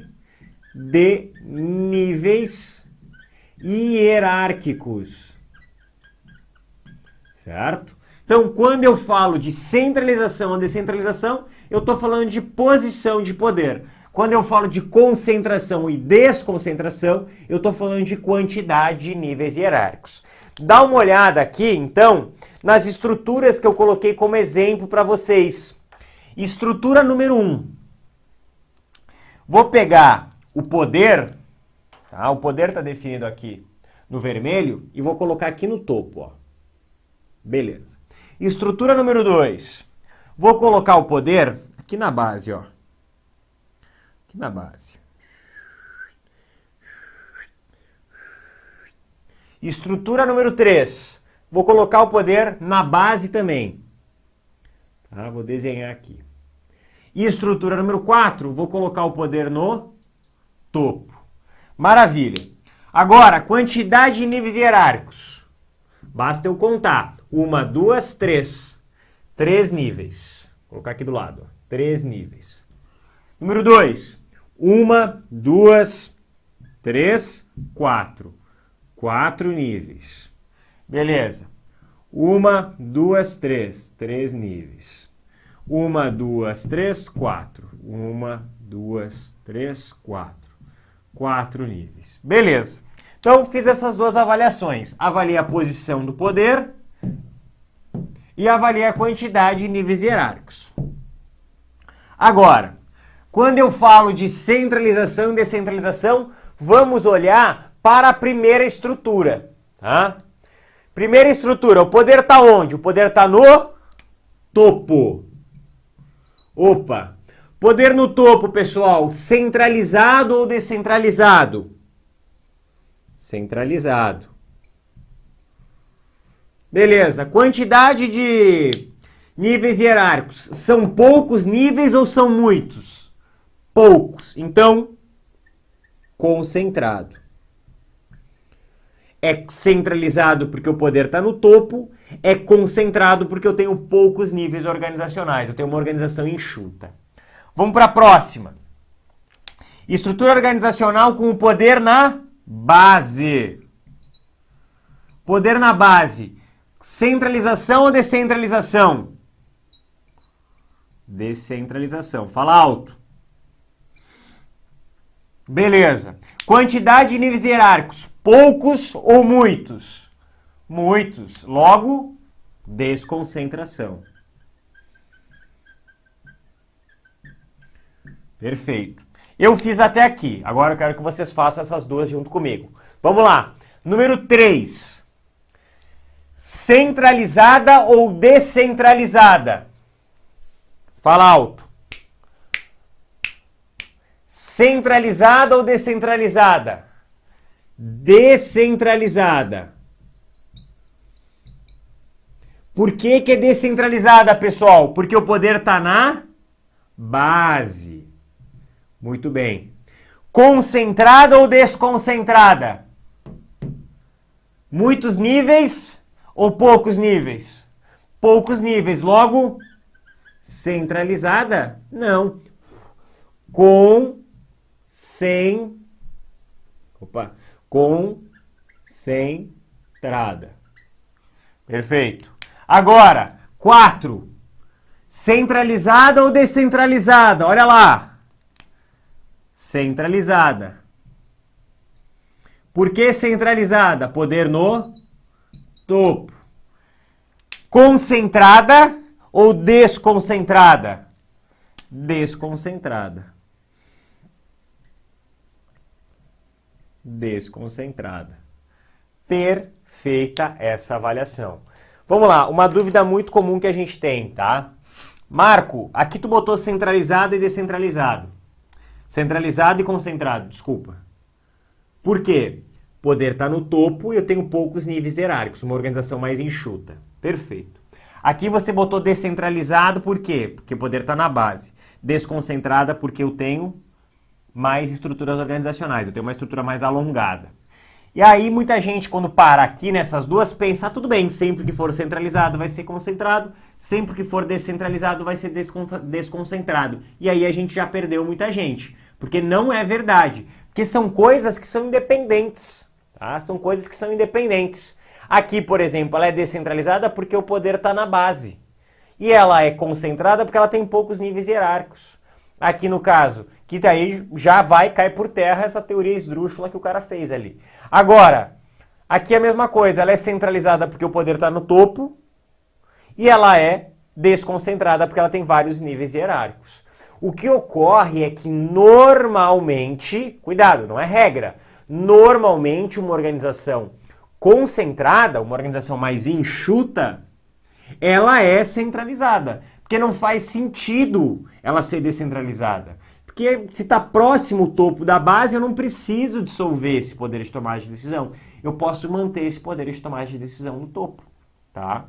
[SPEAKER 1] de níveis hierárquicos. Certo? Então, quando eu falo de centralização ou descentralização, eu estou falando de posição de poder. Quando eu falo de concentração e desconcentração, eu estou falando de quantidade de níveis hierárquicos. Dá uma olhada aqui, então, nas estruturas que eu coloquei como exemplo para vocês. Estrutura número 1. Vou pegar o poder, tá? O poder está definido aqui no vermelho, e vou colocar aqui no topo, ó. Beleza. Estrutura número 2. Vou colocar o poder aqui na base, ó. Aqui na base. Estrutura número 3. Vou colocar o poder na base também. Tá? Vou desenhar aqui. E estrutura número 4. Vou colocar o poder no topo. Maravilha. Agora, quantidade de níveis hierárquicos. Basta eu contar. 1, 2, 3. 3 níveis. Vou colocar aqui do lado. 3 níveis. Número 2. 1, 2, 3, 4. 4 níveis. Beleza. 1, 2, 3. 3 níveis. 1, 2, 3, 4. 1, 2, 3, 4. 4 níveis. Beleza. Então, fiz essas duas avaliações. Avaliei a posição do poder e avaliei a quantidade de níveis hierárquicos. Agora, quando eu falo de centralização e descentralização, vamos olhar para a primeira estrutura. Tá? Primeira estrutura, o poder está onde? O poder está no topo. Opa! Poder no topo, pessoal, centralizado ou descentralizado? Centralizado. Beleza. Quantidade de níveis hierárquicos. São poucos níveis ou são muitos? Poucos. Então, concentrado. É centralizado porque o poder está no topo. É concentrado porque eu tenho poucos níveis organizacionais. Eu tenho uma organização enxuta. Vamos para a próxima. Estrutura organizacional com o poder na base. Poder na base. Centralização ou descentralização? Descentralização. Fala alto. Beleza. Quantidade de níveis hierárquicos. Poucos ou muitos? Muitos. Logo, desconcentração. Perfeito. Eu fiz até aqui. Agora eu quero que vocês façam essas duas junto comigo. Vamos lá. Número 3. Centralizada ou descentralizada? Fala alto. Centralizada ou descentralizada? Descentralizada. Por que que é descentralizada, pessoal? Porque o poder está na base. Muito bem. Concentrada ou desconcentrada? Muitos níveis ou poucos níveis? Poucos níveis. Logo, centralizada? Não. Concentrada. Perfeito. Agora, 4. Centralizada ou descentralizada? Olha lá. Centralizada. Por que centralizada? Poder no topo. Concentrada ou desconcentrada? Desconcentrada. Desconcentrada. Perfeita essa avaliação. Vamos lá, uma dúvida muito comum que a gente tem, tá? Marco, aqui tu botou centralizado e descentralizado. Centralizado e concentrado, desculpa. Por quê? Poder tá no topo e eu tenho poucos níveis hierárquicos, uma organização mais enxuta. Perfeito. Aqui você botou descentralizado, por quê? Porque o poder tá na base. Desconcentrada porque eu tenho mais estruturas organizacionais, eu tenho uma estrutura mais alongada. E aí muita gente, quando para aqui nessas duas, pensa, tudo bem, sempre que for centralizado vai ser concentrado, sempre que for descentralizado vai ser desconcentrado. E aí a gente já perdeu muita gente, porque não é verdade, porque são coisas que são independentes, tá? São coisas que são independentes. Aqui, por exemplo, ela é descentralizada porque o poder está na base. E ela é concentrada porque ela tem poucos níveis hierárquicos. Aqui no caso, que daí já vai cair por terra essa teoria esdrúxula que o cara fez ali. Agora, aqui é a mesma coisa, ela é centralizada porque o poder está no topo e ela é desconcentrada porque ela tem vários níveis hierárquicos. O que ocorre é que normalmente, cuidado, não é regra, normalmente uma organização concentrada, uma organização mais enxuta, ela é centralizada. Porque não faz sentido ela ser descentralizada. Porque se está próximo o topo da base, eu não preciso dissolver esse poder de tomada de decisão. Eu posso manter esse poder de tomada de decisão no topo. Tá?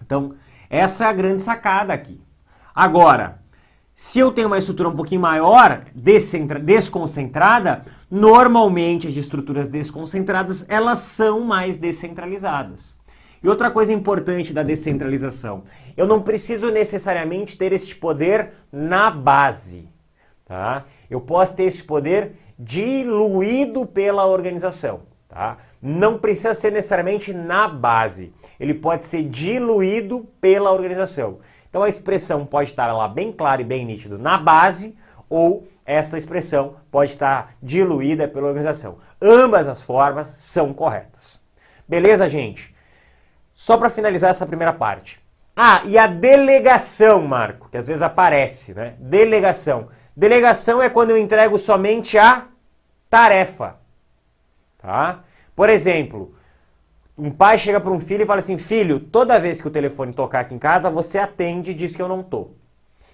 [SPEAKER 1] Então, essa é a grande sacada aqui. Agora, se eu tenho uma estrutura um pouquinho maior, desconcentrada, normalmente as estruturas desconcentradas, elas são mais descentralizadas. E outra coisa importante da descentralização, eu não preciso necessariamente ter esse poder na base, tá? Eu posso ter esse poder diluído pela organização, tá? Não precisa ser necessariamente na base, ele pode ser diluído pela organização. Então a expressão pode estar lá bem clara e bem nítido na base, ou essa expressão pode estar diluída pela organização. Ambas as formas são corretas. Beleza, gente? Só para finalizar essa primeira parte. Ah, e a delegação, Marco, que às vezes aparece, né? Delegação. Delegação é quando eu entrego somente a tarefa, tá? Por exemplo, um pai chega para um filho e fala assim, filho, toda vez que o telefone tocar aqui em casa, você atende e diz que eu não tô.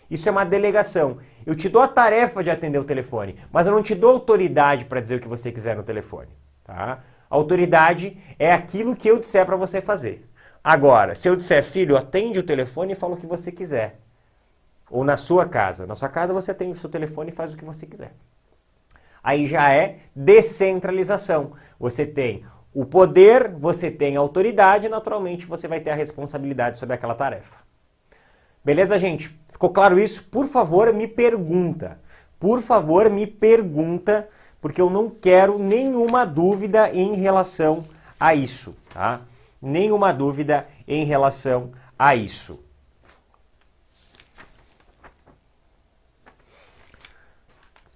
[SPEAKER 1] Isso é uma delegação. Eu te dou a tarefa de atender o telefone, mas eu não te dou autoridade para dizer o que você quiser no telefone, tá? Autoridade é aquilo que eu disser para você fazer. Agora, se eu disser, filho, atende o telefone e fala o que você quiser. Ou na sua casa. Na sua casa você atende o seu telefone e faz o que você quiser. Aí já é descentralização. Você tem o poder, você tem a autoridade, naturalmente você vai ter a responsabilidade sobre aquela tarefa. Beleza, gente? Ficou claro isso? Por favor, me pergunta. Por favor, me pergunta, porque eu não quero nenhuma dúvida em relação a isso, tá? Nenhuma dúvida em relação a isso.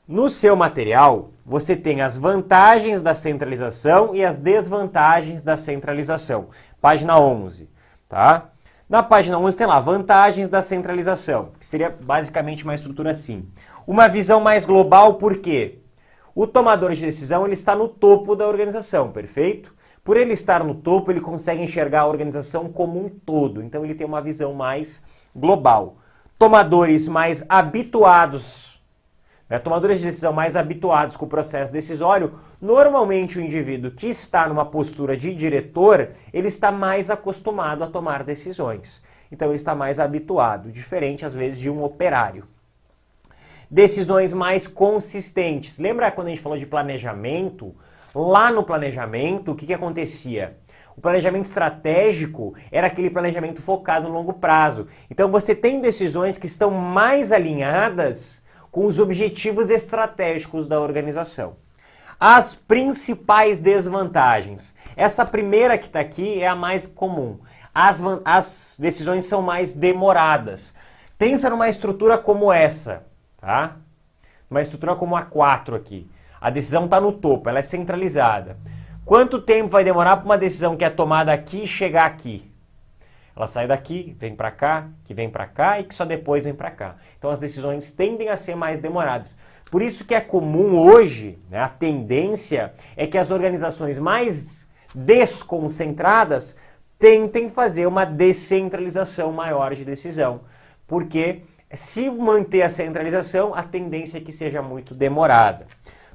[SPEAKER 1] No seu material, você tem as vantagens da centralização e as desvantagens da centralização. Página 11, tá? Na página 11 tem lá, vantagens da centralização, que seria basicamente uma estrutura assim. Uma visão mais global, por quê? O tomador de decisão ele está no topo da organização, perfeito? Por ele estar no topo, ele consegue enxergar a organização como um todo, então ele tem uma visão mais global. Tomadores mais habituados, tomadores de decisão mais habituados com o processo decisório, normalmente o indivíduo que está numa postura de diretor, ele está mais acostumado a tomar decisões. Então ele está mais habituado, diferente às vezes de um operário. Decisões mais consistentes. Lembra quando a gente falou de planejamento? Lá no planejamento, o que acontecia? O planejamento estratégico era aquele planejamento focado no longo prazo. Então você tem decisões que estão mais alinhadas com os objetivos estratégicos da organização. As principais desvantagens. Essa primeira que está aqui é a mais comum. As decisões são mais demoradas. Pensa numa estrutura como essa, tá? Uma estrutura como a 4 aqui. A decisão está no topo, ela é centralizada. Quanto tempo vai demorar para uma decisão que é tomada aqui chegar aqui? Ela sai daqui, vem para cá, que vem para cá e que só depois vem para cá. Então as decisões tendem a ser mais demoradas. Por isso que é comum hoje, a tendência é que as organizações mais desconcentradas tentem fazer uma descentralização maior de decisão. Porque se manter a centralização, a tendência é que seja muito demorada.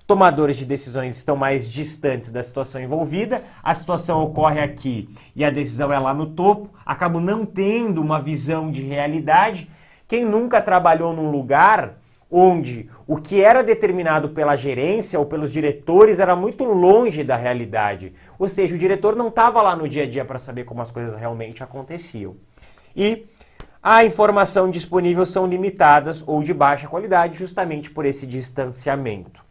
[SPEAKER 1] Tomadores de decisões estão mais distantes da situação envolvida, a situação ocorre aqui e a decisão é lá no topo, acabam não tendo uma visão de realidade. Quem nunca trabalhou num lugar onde o que era determinado pela gerência ou pelos diretores era muito longe da realidade, ou seja, o diretor não estava lá no dia a dia para saber como as coisas realmente aconteciam. E a informação disponível são limitadas ou de baixa qualidade justamente por esse distanciamento.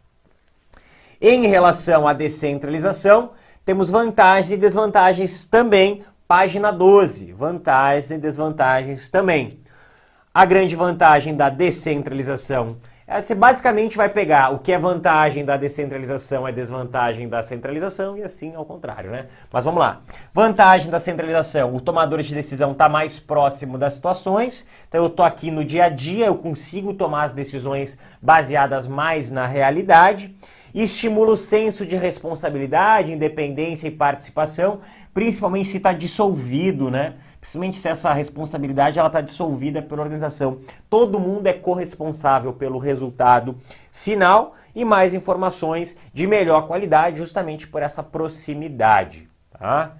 [SPEAKER 1] Em relação à descentralização, temos vantagens e desvantagens também. Página 12, vantagens e desvantagens também. A grande vantagem da descentralização, você basicamente vai pegar o que é vantagem da descentralização é desvantagem da centralização e assim ao contrário, né? Mas vamos lá. Vantagem da centralização, o tomador de decisão está mais próximo das situações, então eu estou aqui no dia a dia, eu consigo tomar as decisões baseadas mais na realidade. Estimula o senso de responsabilidade, independência e participação, principalmente se está dissolvido, né? Principalmente se essa responsabilidade está dissolvida pela organização. Todo mundo é corresponsável pelo resultado final e mais informações de melhor qualidade justamente por essa proximidade. Tá?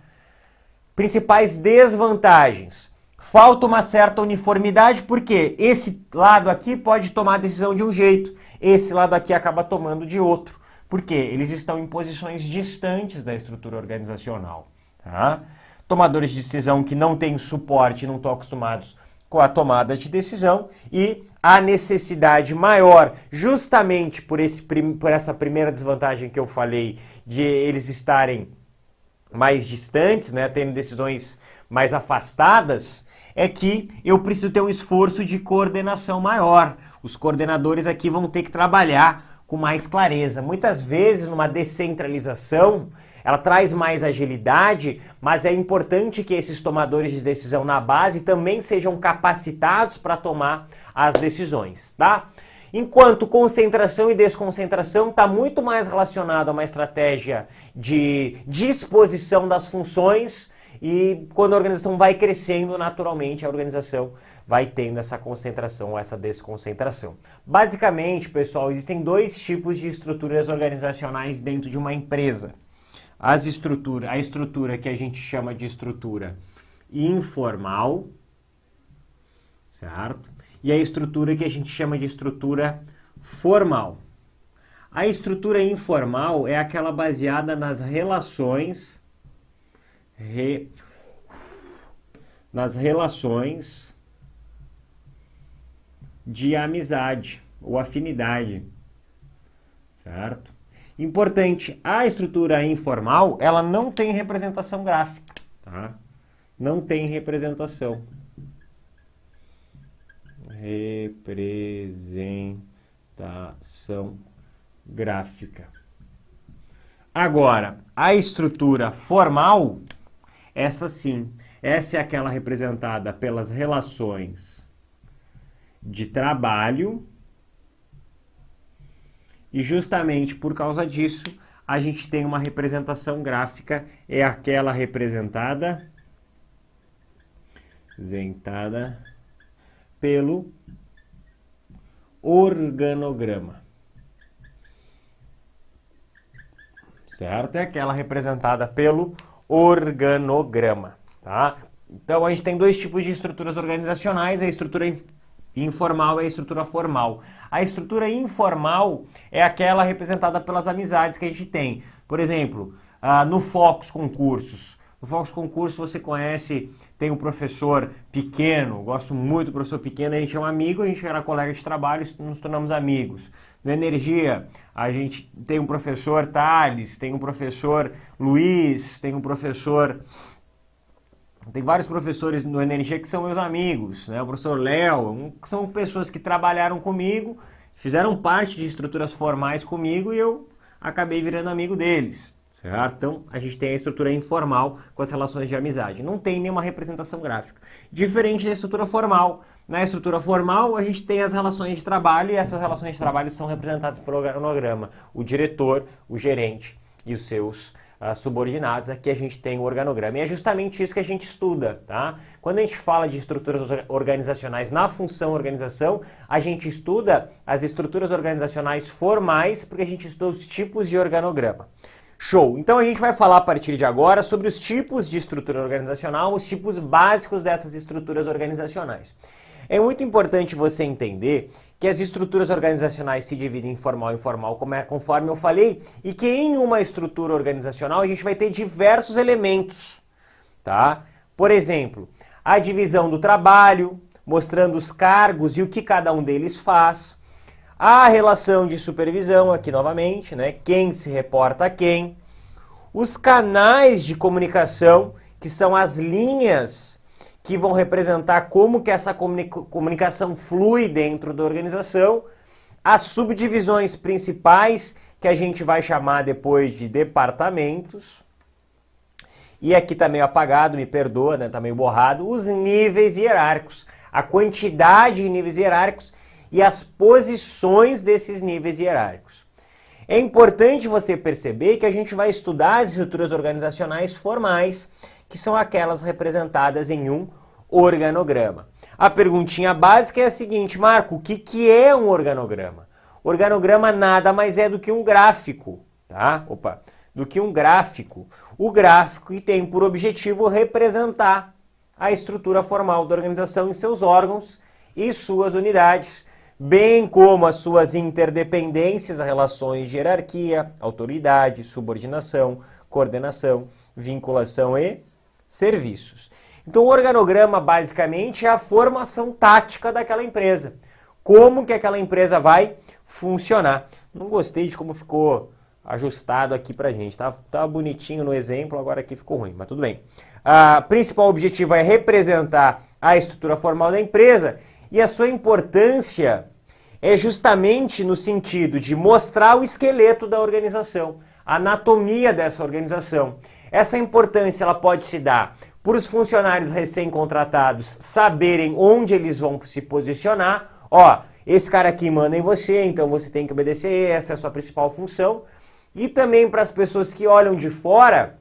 [SPEAKER 1] Principais desvantagens. Falta uma certa uniformidade, porque esse lado aqui pode tomar a decisão de um jeito, esse lado aqui acaba tomando de outro. Porque eles estão em posições distantes da estrutura organizacional. Tá? Tomadores de decisão que não têm suporte, não estão acostumados com a tomada de decisão e a necessidade maior, justamente por essa primeira desvantagem que eu falei, de eles estarem mais distantes, né, tendo decisões mais afastadas, é que eu preciso ter um esforço de coordenação maior. Os coordenadores aqui vão ter que trabalhar com mais clareza. Muitas vezes, numa descentralização, ela traz mais agilidade, mas é importante que esses tomadores de decisão na base também sejam capacitados para tomar as decisões, tá? Enquanto concentração e desconcentração está muito mais relacionado a uma estratégia de disposição das funções e quando a organização vai crescendo, naturalmente a organização vai tendo essa concentração ou essa desconcentração. Basicamente, pessoal, existem dois tipos de estruturas organizacionais dentro de uma empresa. A estrutura que a gente chama de estrutura informal, certo? E a estrutura que a gente chama de estrutura formal. A estrutura informal é aquela baseada nas relações de amizade ou afinidade, certo? Importante, a estrutura informal, ela não tem representação gráfica, tá? Não tem representação. Representação gráfica. Agora, a estrutura formal, essa sim, essa é aquela representada pelas relações de trabalho e justamente por causa disso a gente tem uma representação gráfica, é aquela representada pelo organograma. Certo? É aquela representada pelo organograma, tá? Então a gente tem dois tipos de estruturas organizacionais, a estrutura informal e a estrutura formal. A estrutura informal é aquela representada pelas amizades que a gente tem. Por exemplo, no Focus Concursos. No Focus Concursos você conhece, tem um professor Pequeno, gosto muito do professor Pequeno, a gente é um amigo, a gente era colega de trabalho e nos tornamos amigos. No Energia, a gente tem um professor Thales, tem um professor Luiz, tem um professor... Tem vários professores no Energia que são meus amigos, né? O professor Léo, são pessoas que trabalharam comigo, fizeram parte de estruturas formais comigo e eu acabei virando amigo deles, certo? Então, a gente tem a estrutura informal com as relações de amizade. Não tem nenhuma representação gráfica. Diferente da estrutura formal. Na estrutura formal, a gente tem as relações de trabalho e essas relações de trabalho são representadas pelo organograma. O diretor, o gerente e os seus subordinados. Aqui a gente tem o organograma. E é justamente isso que a gente estuda, tá? Quando a gente fala de estruturas organizacionais na função organização, a gente estuda as estruturas organizacionais formais, porque a gente estuda os tipos de organograma. Show! Então a gente vai falar a partir de agora sobre os tipos de estrutura organizacional, os tipos básicos dessas estruturas organizacionais. É muito importante você entender que as estruturas organizacionais se dividem em formal e informal, conforme eu falei, e que em uma estrutura organizacional a gente vai ter diversos elementos, tá? Por exemplo, a divisão do trabalho, mostrando os cargos e o que cada um deles faz, a relação de supervisão, aqui novamente, né? Quem se reporta a quem, os canais de comunicação, que são as linhas que vão representar como que essa comunicação flui dentro da organização, as subdivisões principais, que a gente vai chamar depois de departamentos, e aqui tá meio apagado, me perdoa, né? Tá meio borrado, os níveis hierárquicos, a quantidade de níveis hierárquicos e as posições desses níveis hierárquicos. É importante você perceber que a gente vai estudar as estruturas organizacionais formais, que são aquelas representadas em um organograma. A perguntinha básica é a seguinte, Marco, o que é um organograma? Organograma nada mais é do que um gráfico, tá? Do que um gráfico. O gráfico que tem por objetivo representar a estrutura formal da organização em seus órgãos e suas unidades, bem como as suas interdependências, as relações de hierarquia, autoridade, subordinação, coordenação, vinculação e serviços. Então o organograma basicamente é a formação tática daquela empresa. Como que aquela empresa vai funcionar. Não gostei de como ficou ajustado aqui pra gente. Tá bonitinho no exemplo, agora aqui ficou ruim, mas tudo bem. O principal objetivo é representar a estrutura formal da empresa e a sua importância é justamente no sentido de mostrar o esqueleto da organização, a anatomia dessa organização. Essa importância ela pode se dar por os funcionários recém-contratados saberem onde eles vão se posicionar. Ó, esse cara aqui manda em você, então você tem que obedecer, essa é a sua principal função. E também para as pessoas que olham de fora,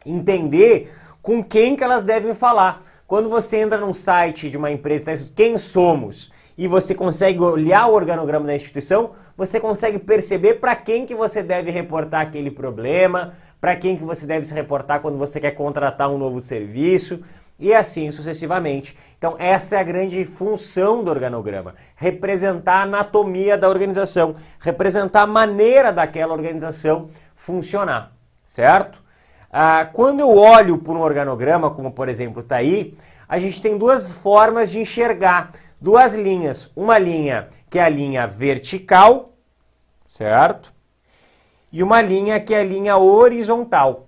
[SPEAKER 1] entender com quem que elas devem falar. Quando você entra num site de uma empresa, quem somos, e você consegue olhar o organograma da instituição, você consegue perceber para quem que você deve reportar aquele problema, para quem que você deve se reportar quando você quer contratar um novo serviço, e assim sucessivamente. Então essa é a grande função do organograma, representar a anatomia da organização, representar a maneira daquela organização funcionar, certo? Quando eu olho por um organograma, como por exemplo está aí, a gente tem duas formas de enxergar, duas linhas. Uma linha que é a linha vertical, certo? e uma linha que é a linha horizontal.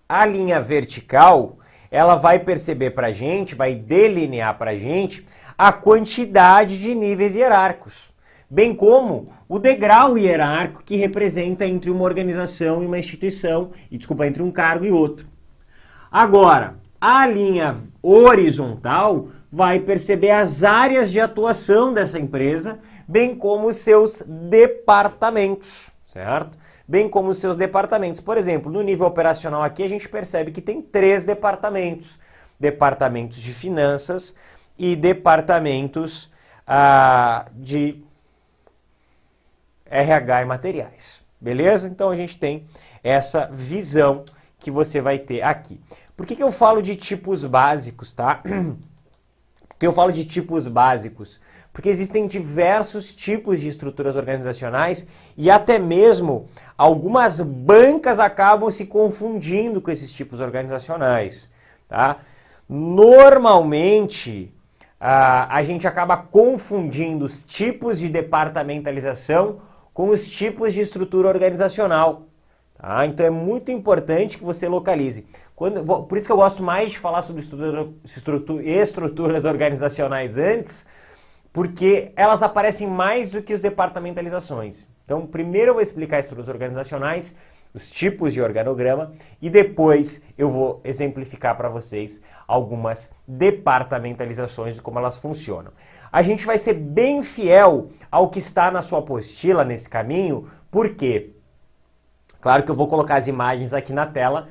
[SPEAKER 1] A linha vertical, ela vai perceber para a gente, vai delinear para a gente a quantidade de níveis hierárquicos, bem como o degrau hierárquico que representa entre uma organização e uma instituição, entre um cargo e outro. Agora, a linha horizontal vai perceber as áreas de atuação dessa empresa, bem como os seus departamentos, certo? Bem como os seus departamentos. Por exemplo, no nível operacional aqui a gente percebe que tem 3 departamentos. Departamentos de finanças e departamentos de RH e materiais. Beleza? Então a gente tem essa visão que você vai ter aqui. Por que eu falo de tipos básicos, tá? Porque eu falo de tipos básicos? Porque existem diversos tipos de estruturas organizacionais e até mesmo algumas bancas acabam se confundindo com esses tipos organizacionais, tá? Normalmente, a gente acaba confundindo os tipos de departamentalização com os tipos de estrutura organizacional. Tá? Então é muito importante que você localize. Por isso que eu gosto mais de falar sobre estruturas organizacionais antes, porque elas aparecem mais do que as departamentalizações. Então, primeiro eu vou explicar estruturas organizacionais, os tipos de organograma, e depois eu vou exemplificar para vocês algumas departamentalizações de como elas funcionam. A gente vai ser bem fiel ao que está na sua apostila nesse caminho, por quê? Claro que eu vou colocar as imagens aqui na tela,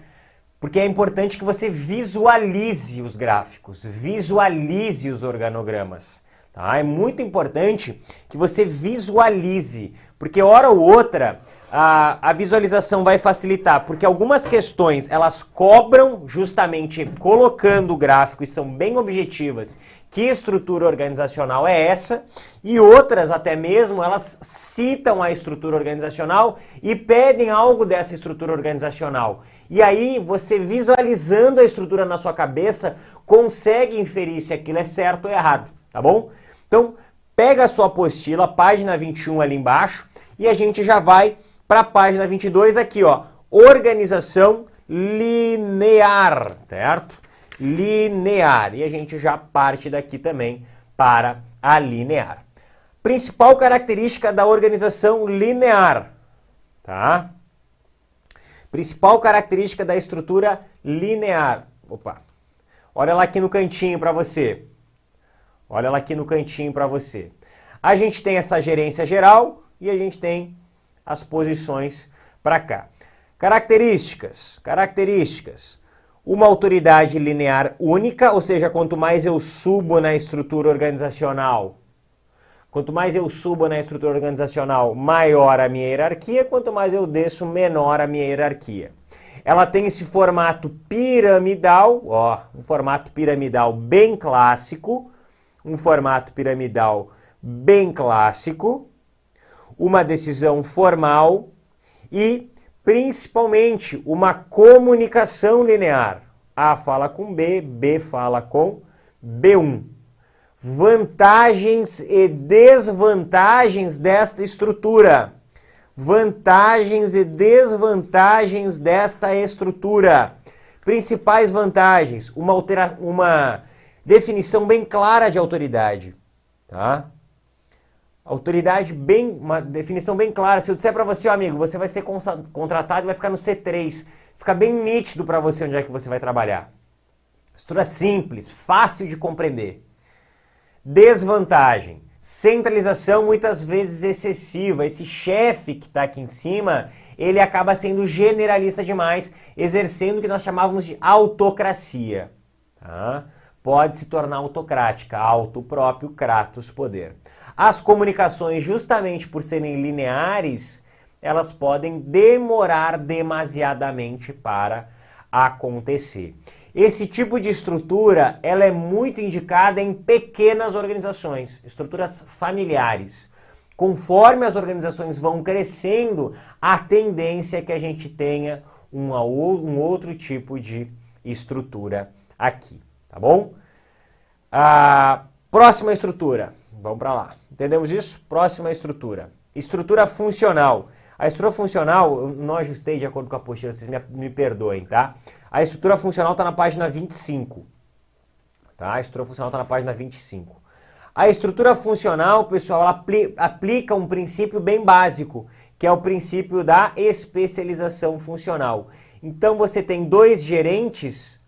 [SPEAKER 1] porque é importante que você visualize os gráficos, visualize os organogramas. Tá? É muito importante que você visualize, porque hora ou outra a visualização vai facilitar, porque algumas questões elas cobram justamente colocando o gráfico e são bem objetivas, que estrutura organizacional é essa, e outras até mesmo elas citam a estrutura organizacional e pedem algo dessa estrutura organizacional. E aí você visualizando a estrutura na sua cabeça consegue inferir se aquilo é certo ou errado, tá bom? Então pega a sua apostila, página 21 ali embaixo, e a gente já vai para a página 22 aqui, ó, organização linear, certo? Linear. E a gente já parte daqui também para a linear. Principal característica da organização linear, tá? Principal característica da estrutura linear. Opa. Olha lá aqui no cantinho para você. Olha lá aqui no cantinho para você. A gente tem essa gerência geral e a gente tem as posições para cá. Características. Uma autoridade linear única, ou seja, quanto mais eu subo na estrutura organizacional, maior a minha hierarquia, quanto mais eu desço, menor a minha hierarquia. Ela tem esse formato piramidal, ó, um formato piramidal bem clássico, uma decisão formal e, principalmente, uma comunicação linear. A fala com B, B fala com B1. Vantagens e desvantagens desta estrutura. Principais vantagens, uma definição bem clara de autoridade, tá? Uma definição bem clara. Se eu disser para você, amigo, você vai ser contratado e vai ficar no C3, fica bem nítido para você onde é que você vai trabalhar. Estrutura simples, fácil de compreender. Desvantagem, centralização muitas vezes excessiva. Esse chefe que está aqui em cima, ele acaba sendo generalista demais, exercendo o que nós chamávamos de autocracia. Tá? Pode se tornar autocrática, auto próprio, kratos, poder. As comunicações, justamente por serem lineares, elas podem demorar demasiadamente para acontecer. Esse tipo de estrutura, ela é muito indicada em pequenas organizações, estruturas familiares. Conforme as organizações vão crescendo, a tendência é que a gente tenha um outro tipo de estrutura aqui, tá bom? Próxima estrutura. Vamos para lá. Entendemos isso? Próxima estrutura. Estrutura funcional. A estrutura funcional, eu não ajustei de acordo com a apostila, vocês me perdoem, tá? A estrutura funcional está na página 25. Tá? A estrutura funcional está na página 25. A estrutura funcional, pessoal, ela aplica um princípio bem básico, que é o princípio da especialização funcional. Então você tem 2 gerentes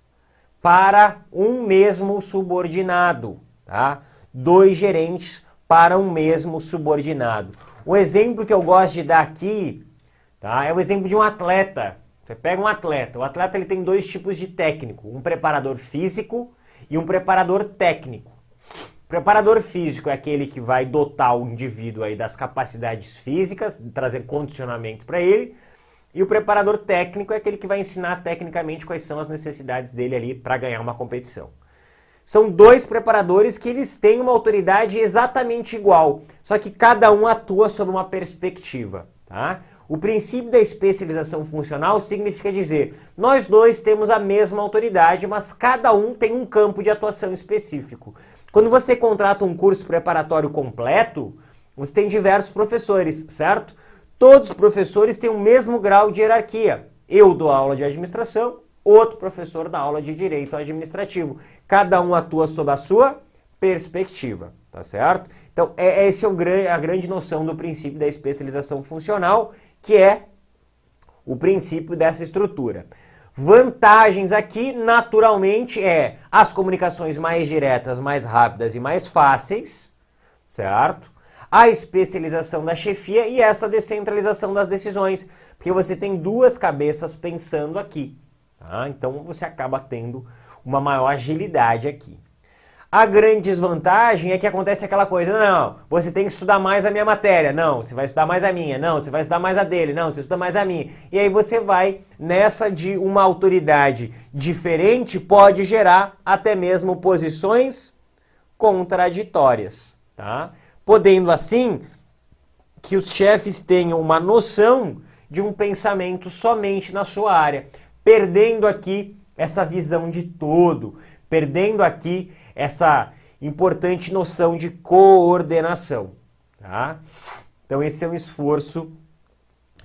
[SPEAKER 1] para um mesmo subordinado, tá? 2 gerentes para um mesmo subordinado. O exemplo que eu gosto de dar aqui, tá, é o exemplo de um atleta. Você pega um atleta, o atleta ele tem 2 tipos de técnico, um preparador físico e um preparador técnico. O preparador físico é aquele que vai dotar o indivíduo aí das capacidades físicas, trazer condicionamento para ele, e o preparador técnico é aquele que vai ensinar tecnicamente quais são as necessidades dele ali para ganhar uma competição. São 2 preparadores que eles têm uma autoridade exatamente igual, só que cada um atua sob uma perspectiva, tá? O princípio da especialização funcional significa dizer, nós 2 temos a mesma autoridade, mas cada um tem um campo de atuação específico. Quando você contrata um curso preparatório completo, você tem diversos professores, certo? Todos os professores têm o mesmo grau de hierarquia. Eu dou aula de administração, outro professor dá aula de direito administrativo. Cada um atua sob a sua perspectiva, tá certo? Então, essa é a grande noção do princípio da especialização funcional, que é o princípio dessa estrutura. Vantagens aqui, naturalmente, as comunicações mais diretas, mais rápidas e mais fáceis, certo? A especialização da chefia e essa descentralização das decisões, porque você tem 2 cabeças pensando aqui. Tá? Então você acaba tendo uma maior agilidade aqui. A grande desvantagem é que acontece aquela coisa, não, você tem que estudar mais a minha matéria, não, você vai estudar mais a minha, não, você vai estudar mais a dele, não, você estuda mais a minha. E aí você vai nessa de uma autoridade diferente, pode gerar até mesmo posições contraditórias, tá? Podendo assim que os chefes tenham uma noção de um pensamento somente na sua área, perdendo aqui essa visão de todo, perdendo aqui essa importante noção de coordenação, tá? Então esse é um esforço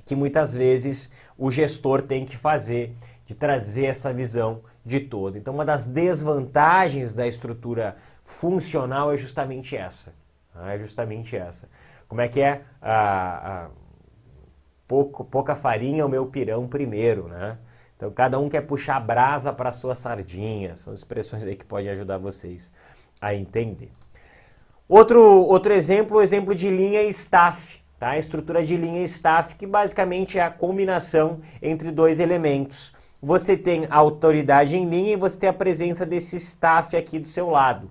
[SPEAKER 1] que muitas vezes o gestor tem que fazer, de trazer essa visão de todo. Então uma das desvantagens da estrutura funcional é justamente essa. É justamente essa. Como é que é? Pouca farinha, o meu pirão primeiro, né? Então, cada um quer puxar a brasa para a sua sardinha. São expressões aí que podem ajudar vocês a entender. Outro exemplo, o exemplo de linha e staff. Tá? A estrutura de linha e staff, que basicamente é a combinação entre 2 elementos. Você tem a autoridade em linha e você tem a presença desse staff aqui do seu lado.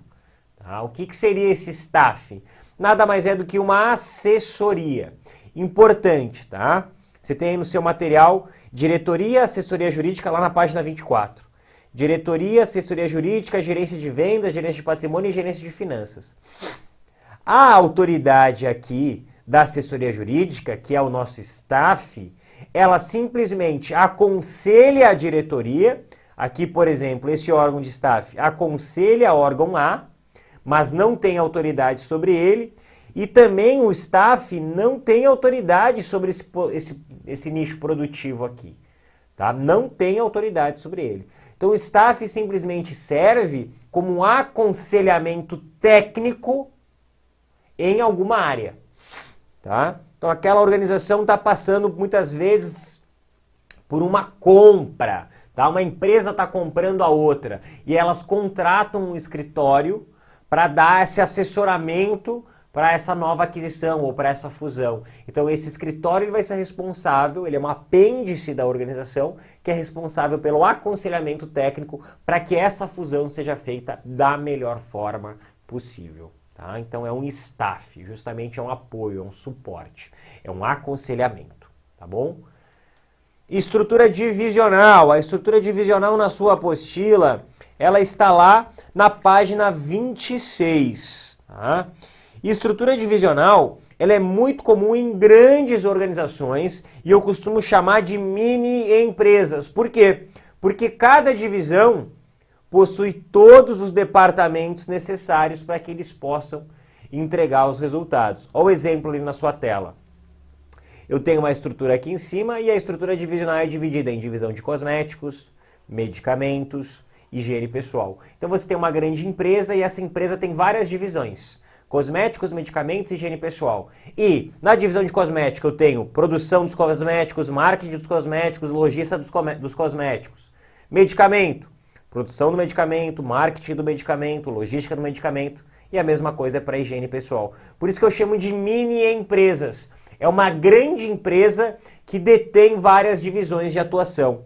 [SPEAKER 1] Tá? O que seria esse staff? Nada mais é do que uma assessoria. Importante, tá? Você tem aí no seu material diretoria, assessoria jurídica, lá na página 24. Diretoria, assessoria jurídica, gerência de vendas, gerência de patrimônio e gerência de finanças. A autoridade aqui da assessoria jurídica, que é o nosso staff, ela simplesmente aconselha a diretoria. Aqui, por exemplo, esse órgão de staff aconselha órgão A, mas não tem autoridade sobre ele. E também o staff não tem autoridade sobre esse nicho produtivo aqui. Tá? Não tem autoridade sobre ele. Então o staff simplesmente serve como um aconselhamento técnico em alguma área. Tá? Então aquela organização está passando muitas vezes por uma compra. Tá? Uma empresa está comprando a outra e elas contratam um escritório para dar esse assessoramento para essa nova aquisição ou para essa fusão. Então esse escritório ele vai ser responsável, ele é um apêndice da organização que é responsável pelo aconselhamento técnico para que essa fusão seja feita da melhor forma possível. Tá? Então é um staff, justamente é um apoio, é um suporte, é um aconselhamento, tá bom? Estrutura divisional. A estrutura divisional na sua apostila, ela está lá na página 26, tá? Estrutura divisional, ela é muito comum em grandes organizações e eu costumo chamar de mini empresas. Por quê? Porque cada divisão possui todos os departamentos necessários para que eles possam entregar os resultados. Olha o exemplo ali na sua tela. eu tenho uma estrutura aqui em cima e a estrutura divisional é dividida em divisão de cosméticos, medicamentos, higiene pessoal. Então você tem uma grande empresa e essa empresa tem várias divisões. Cosméticos, medicamentos e higiene pessoal. E na divisão de cosméticos eu tenho produção dos cosméticos, marketing dos cosméticos, logística dos cosméticos. Medicamento, produção do medicamento, marketing do medicamento, logística do medicamento. E a mesma coisa é para higiene pessoal. Por isso que eu chamo de mini empresas. É uma grande empresa que detém várias divisões de atuação.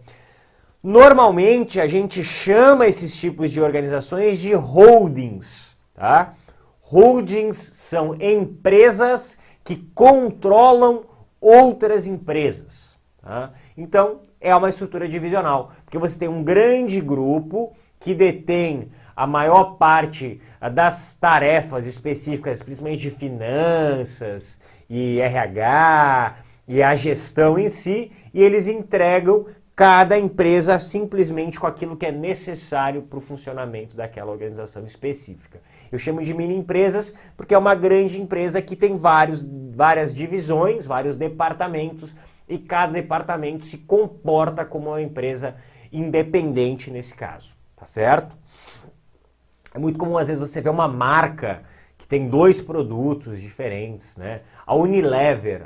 [SPEAKER 1] Normalmente a gente chama esses tipos de organizações de holdings, tá? Holdings são empresas que controlam outras empresas, tá? Então é uma estrutura divisional, porque você tem um grande grupo que detém a maior parte das tarefas específicas, principalmente de finanças e RH e a gestão em si, e eles entregam cada empresa simplesmente com aquilo que é necessário para o funcionamento daquela organização específica. Eu chamo de mini empresas porque é uma grande empresa que tem várias divisões, vários departamentos, e cada departamento se comporta como uma empresa independente nesse caso, tá certo? É muito comum às vezes você ver uma marca que tem dois produtos diferentes, né? A Unilever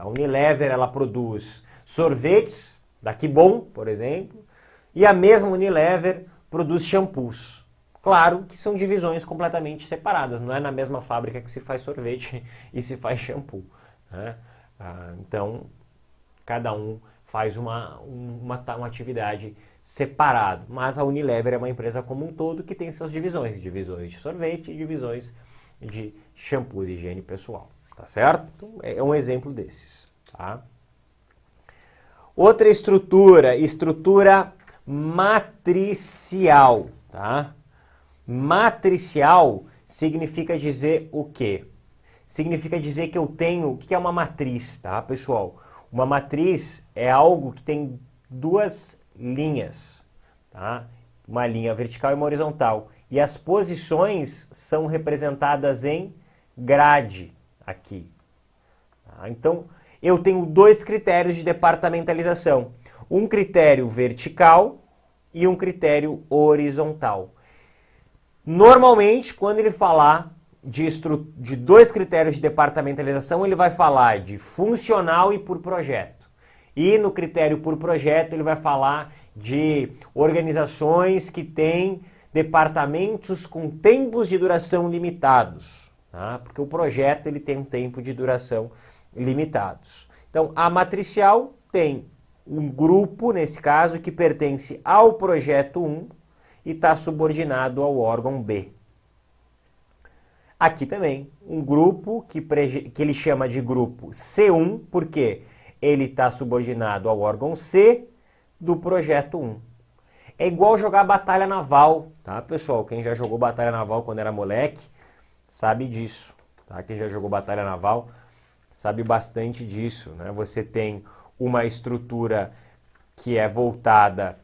[SPEAKER 1] ela produz sorvetes da Que Bom, por exemplo, e a mesma Unilever produz shampoos. Claro que são divisões completamente separadas, não é na mesma fábrica que se faz sorvete e se faz shampoo, né? Então, cada um faz uma atividade separada, mas a Unilever é uma empresa como um todo que tem suas divisões de sorvete e divisões de shampoos e higiene pessoal, tá certo? Então, é um exemplo desses, tá? Outra estrutura matricial, tá? Matricial significa dizer o quê? Significa dizer que eu tenho... O que é uma matriz, tá, pessoal? Uma matriz é algo que tem duas linhas, tá? Uma linha vertical e uma horizontal. E as posições são representadas em grade aqui. Tá? Então, eu tenho dois critérios de departamentalização. Um critério vertical e um critério horizontal. Normalmente, quando ele falar de dois critérios de departamentalização, ele vai falar de funcional e por projeto. E no critério por projeto, ele vai falar de organizações que têm departamentos com tempos de duração limitados, tá? Porque o projeto ele tem um tempo de duração limitados. Então, a matricial tem um grupo, nesse caso, que pertence ao projeto 1 e está subordinado ao órgão B. Aqui também, um grupo que ele chama de grupo C1, porque ele está subordinado ao órgão C do projeto 1. É igual jogar batalha naval, tá, pessoal? Quem já jogou batalha naval quando era moleque, sabe disso, tá? Quem já jogou batalha naval sabe bastante disso, né? Você tem uma estrutura que é voltada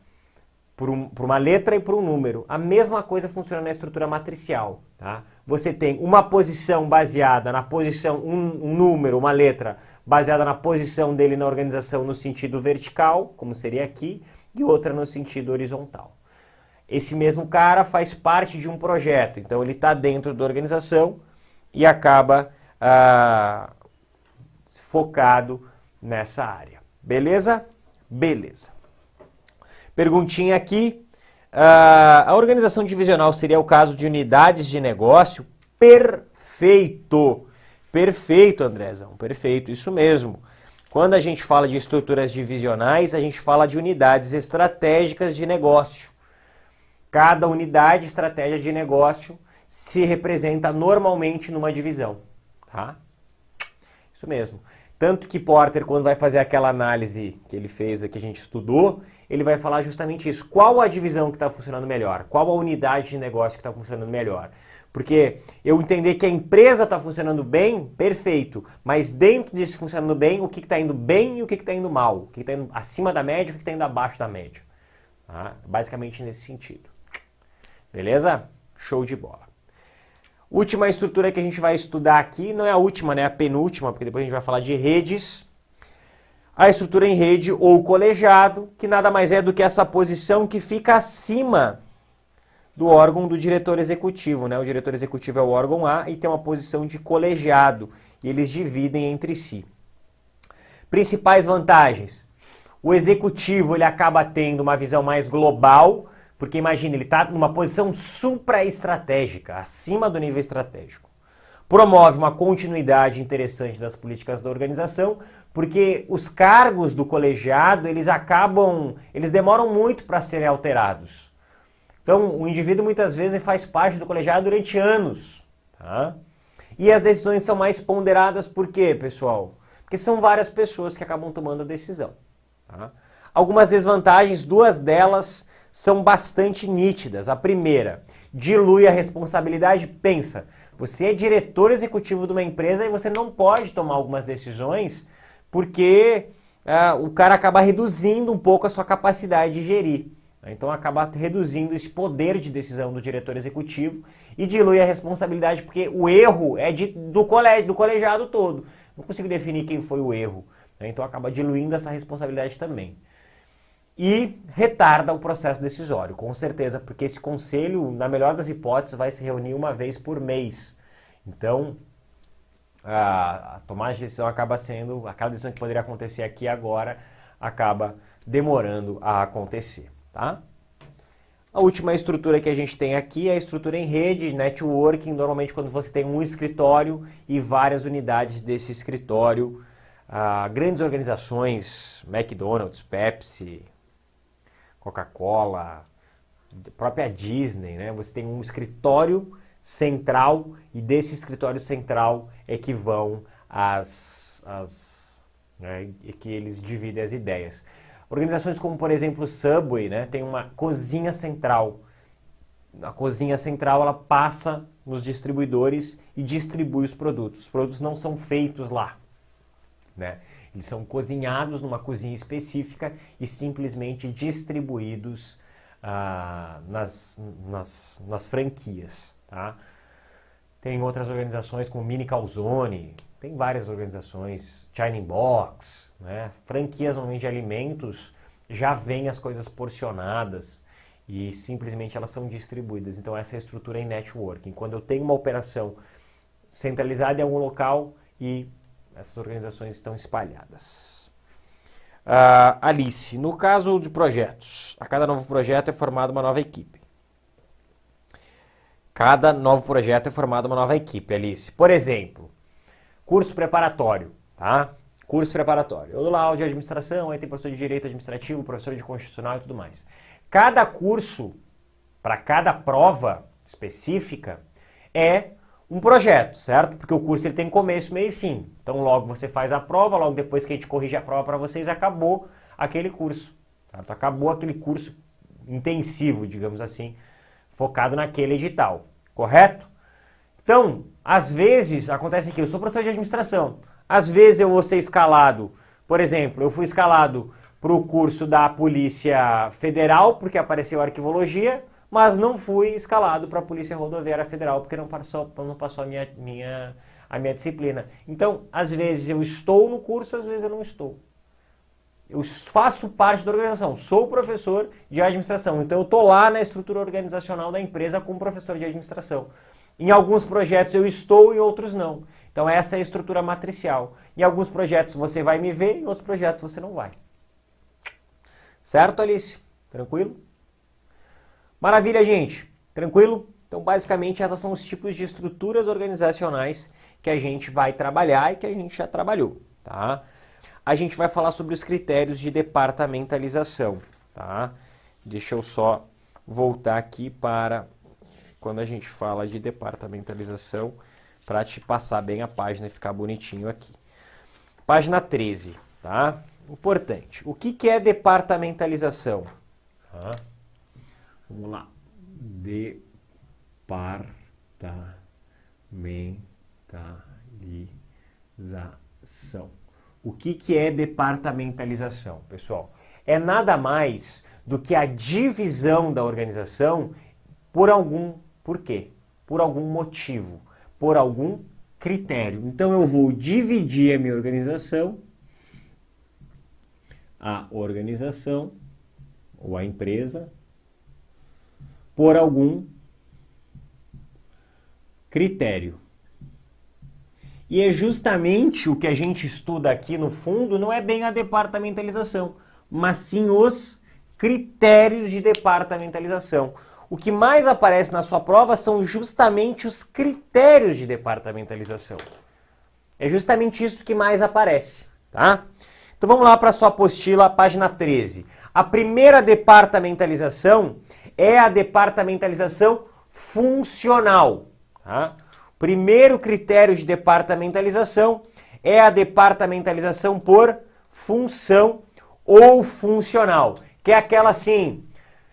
[SPEAKER 1] por uma letra e por um número. A mesma coisa funciona na estrutura matricial, tá? Você tem uma posição baseada na posição, um número, uma letra, baseada na posição dele na organização no sentido vertical, como seria aqui, e outra no sentido horizontal. Esse mesmo cara faz parte de um projeto, então ele está dentro da organização e acaba focado nessa área. Beleza? Beleza. Perguntinha aqui. A organização divisional seria o caso de unidades de negócio? Perfeito! Perfeito, Andrezão. Perfeito, isso mesmo. Quando a gente fala de estruturas divisionais, a gente fala de unidades estratégicas de negócio. Cada unidade estratégia de negócio se representa normalmente numa divisão, tá? Isso mesmo. Tanto que Porter, quando vai fazer aquela análise que ele fez, que a gente estudou, ele vai falar justamente isso. Qual a divisão que está funcionando melhor? Qual a unidade de negócio que está funcionando melhor? Porque eu entender que a empresa está funcionando bem, perfeito. Mas dentro disso funcionando bem, o que está indo bem e o que está indo mal? O que está indo acima da média e o que está indo abaixo da média? Tá? Basicamente nesse sentido. Beleza? Show de bola. Última estrutura que a gente vai estudar aqui, não é a última, né? A penúltima, porque depois a gente vai falar de redes. A estrutura em rede ou colegiado, que nada mais é do que essa posição que fica acima do órgão do diretor executivo, né? O diretor executivo é o órgão A e tem uma posição de colegiado, e eles dividem entre si. Principais vantagens. O executivo ele acaba tendo uma visão mais global, porque imagina, ele está numa posição supraestratégica, acima do nível estratégico. Promove uma continuidade interessante das políticas da organização, porque os cargos do colegiado, eles demoram muito para serem alterados. Então, o indivíduo muitas vezes faz parte do colegiado durante anos. Tá? E as decisões são mais ponderadas por quê, pessoal? Porque são várias pessoas que acabam tomando a decisão. Tá? Algumas desvantagens, duas delas são bastante nítidas. A primeira, dilui a responsabilidade. Pensa, você é diretor executivo de uma empresa e você não pode tomar algumas decisões porque o cara acaba reduzindo um pouco a sua capacidade de gerir. Então acaba reduzindo esse poder de decisão do diretor executivo e dilui a responsabilidade porque o erro é do colegiado todo. Não consigo definir quem foi o erro. Então acaba diluindo essa responsabilidade também. E retarda o processo decisório, com certeza, porque esse conselho, na melhor das hipóteses, vai se reunir uma vez por mês. Então, a tomada de decisão acaba sendo, aquela decisão que poderia acontecer aqui agora, acaba demorando a acontecer. Tá? A última estrutura que a gente tem aqui é a estrutura em rede, networking, normalmente quando você tem um escritório e várias unidades desse escritório, grandes organizações, McDonald's, Pepsi, Coca-Cola, própria Disney, né? Você tem um escritório central e desse escritório central é que vão que eles dividem as ideias. Organizações como, por exemplo, o Subway, né? Tem uma cozinha central. A cozinha central ela passa nos distribuidores e distribui os produtos. Os produtos não são feitos lá, né? Eles são cozinhados numa cozinha específica e simplesmente distribuídos nas franquias. Tá? Tem outras organizações como Mini Calzone, tem várias organizações, China Box, né? Franquias normalmente de alimentos, já vêm as coisas porcionadas e simplesmente elas são distribuídas. Então essa é a estrutura em networking. Quando eu tenho uma operação centralizada em algum local e essas organizações estão espalhadas. Alice, no caso de projetos, a cada novo projeto é formada uma nova equipe. Cada novo projeto é formada uma nova equipe, Alice. Por exemplo, curso preparatório, tá? Curso preparatório. Eu dou lá aula de administração, aí tem professor de direito administrativo, professor de constitucional e tudo mais. Cada curso, para cada prova específica, é um projeto, certo? Porque o curso ele tem começo, meio e fim. Então logo você faz a prova, logo depois que a gente corrige a prova para vocês, acabou aquele curso. Certo? Acabou aquele curso intensivo, digamos assim, focado naquele edital, correto? Então, às vezes, acontece que eu sou professor de administração, às vezes eu vou ser escalado, por exemplo, eu fui escalado para o curso da Polícia Federal, porque apareceu arquivologia, mas não fui escalado para a Polícia Rodoviária Federal, porque não passou a minha disciplina. Então, às vezes eu estou no curso, às vezes eu não estou. Eu faço parte da organização, sou professor de administração, então eu estou lá na estrutura organizacional da empresa como professor de administração. Em alguns projetos eu estou e outros não. Então essa é a estrutura matricial. Em alguns projetos você vai me ver, em outros projetos você não vai. Certo, Alice? Tranquilo? Maravilha, gente. Tranquilo? Então, basicamente, essas são os tipos de estruturas organizacionais que a gente vai trabalhar e que a gente já trabalhou, tá? A gente vai falar sobre os critérios de departamentalização, tá? Deixa eu só voltar aqui para quando a gente fala de departamentalização, para te passar bem a página e ficar bonitinho aqui. Página 13, tá? Importante. O que é departamentalização? Tá? Vamos lá. Departamentalização. O que é departamentalização, pessoal? É nada mais do que a divisão da organização por algum porquê, por algum motivo, por algum critério. Então eu vou dividir a minha organização a organização ou a empresa por algum critério. E é justamente o que a gente estuda aqui no fundo, não é bem a departamentalização, mas sim os critérios de departamentalização. O que mais aparece na sua prova são justamente os critérios de departamentalização. É justamente isso que mais aparece, tá? Então vamos lá para a sua apostila, página 13. A primeira departamentalização é a departamentalização funcional, tá? Primeiro critério de departamentalização é a departamentalização por função ou funcional, que é aquela assim,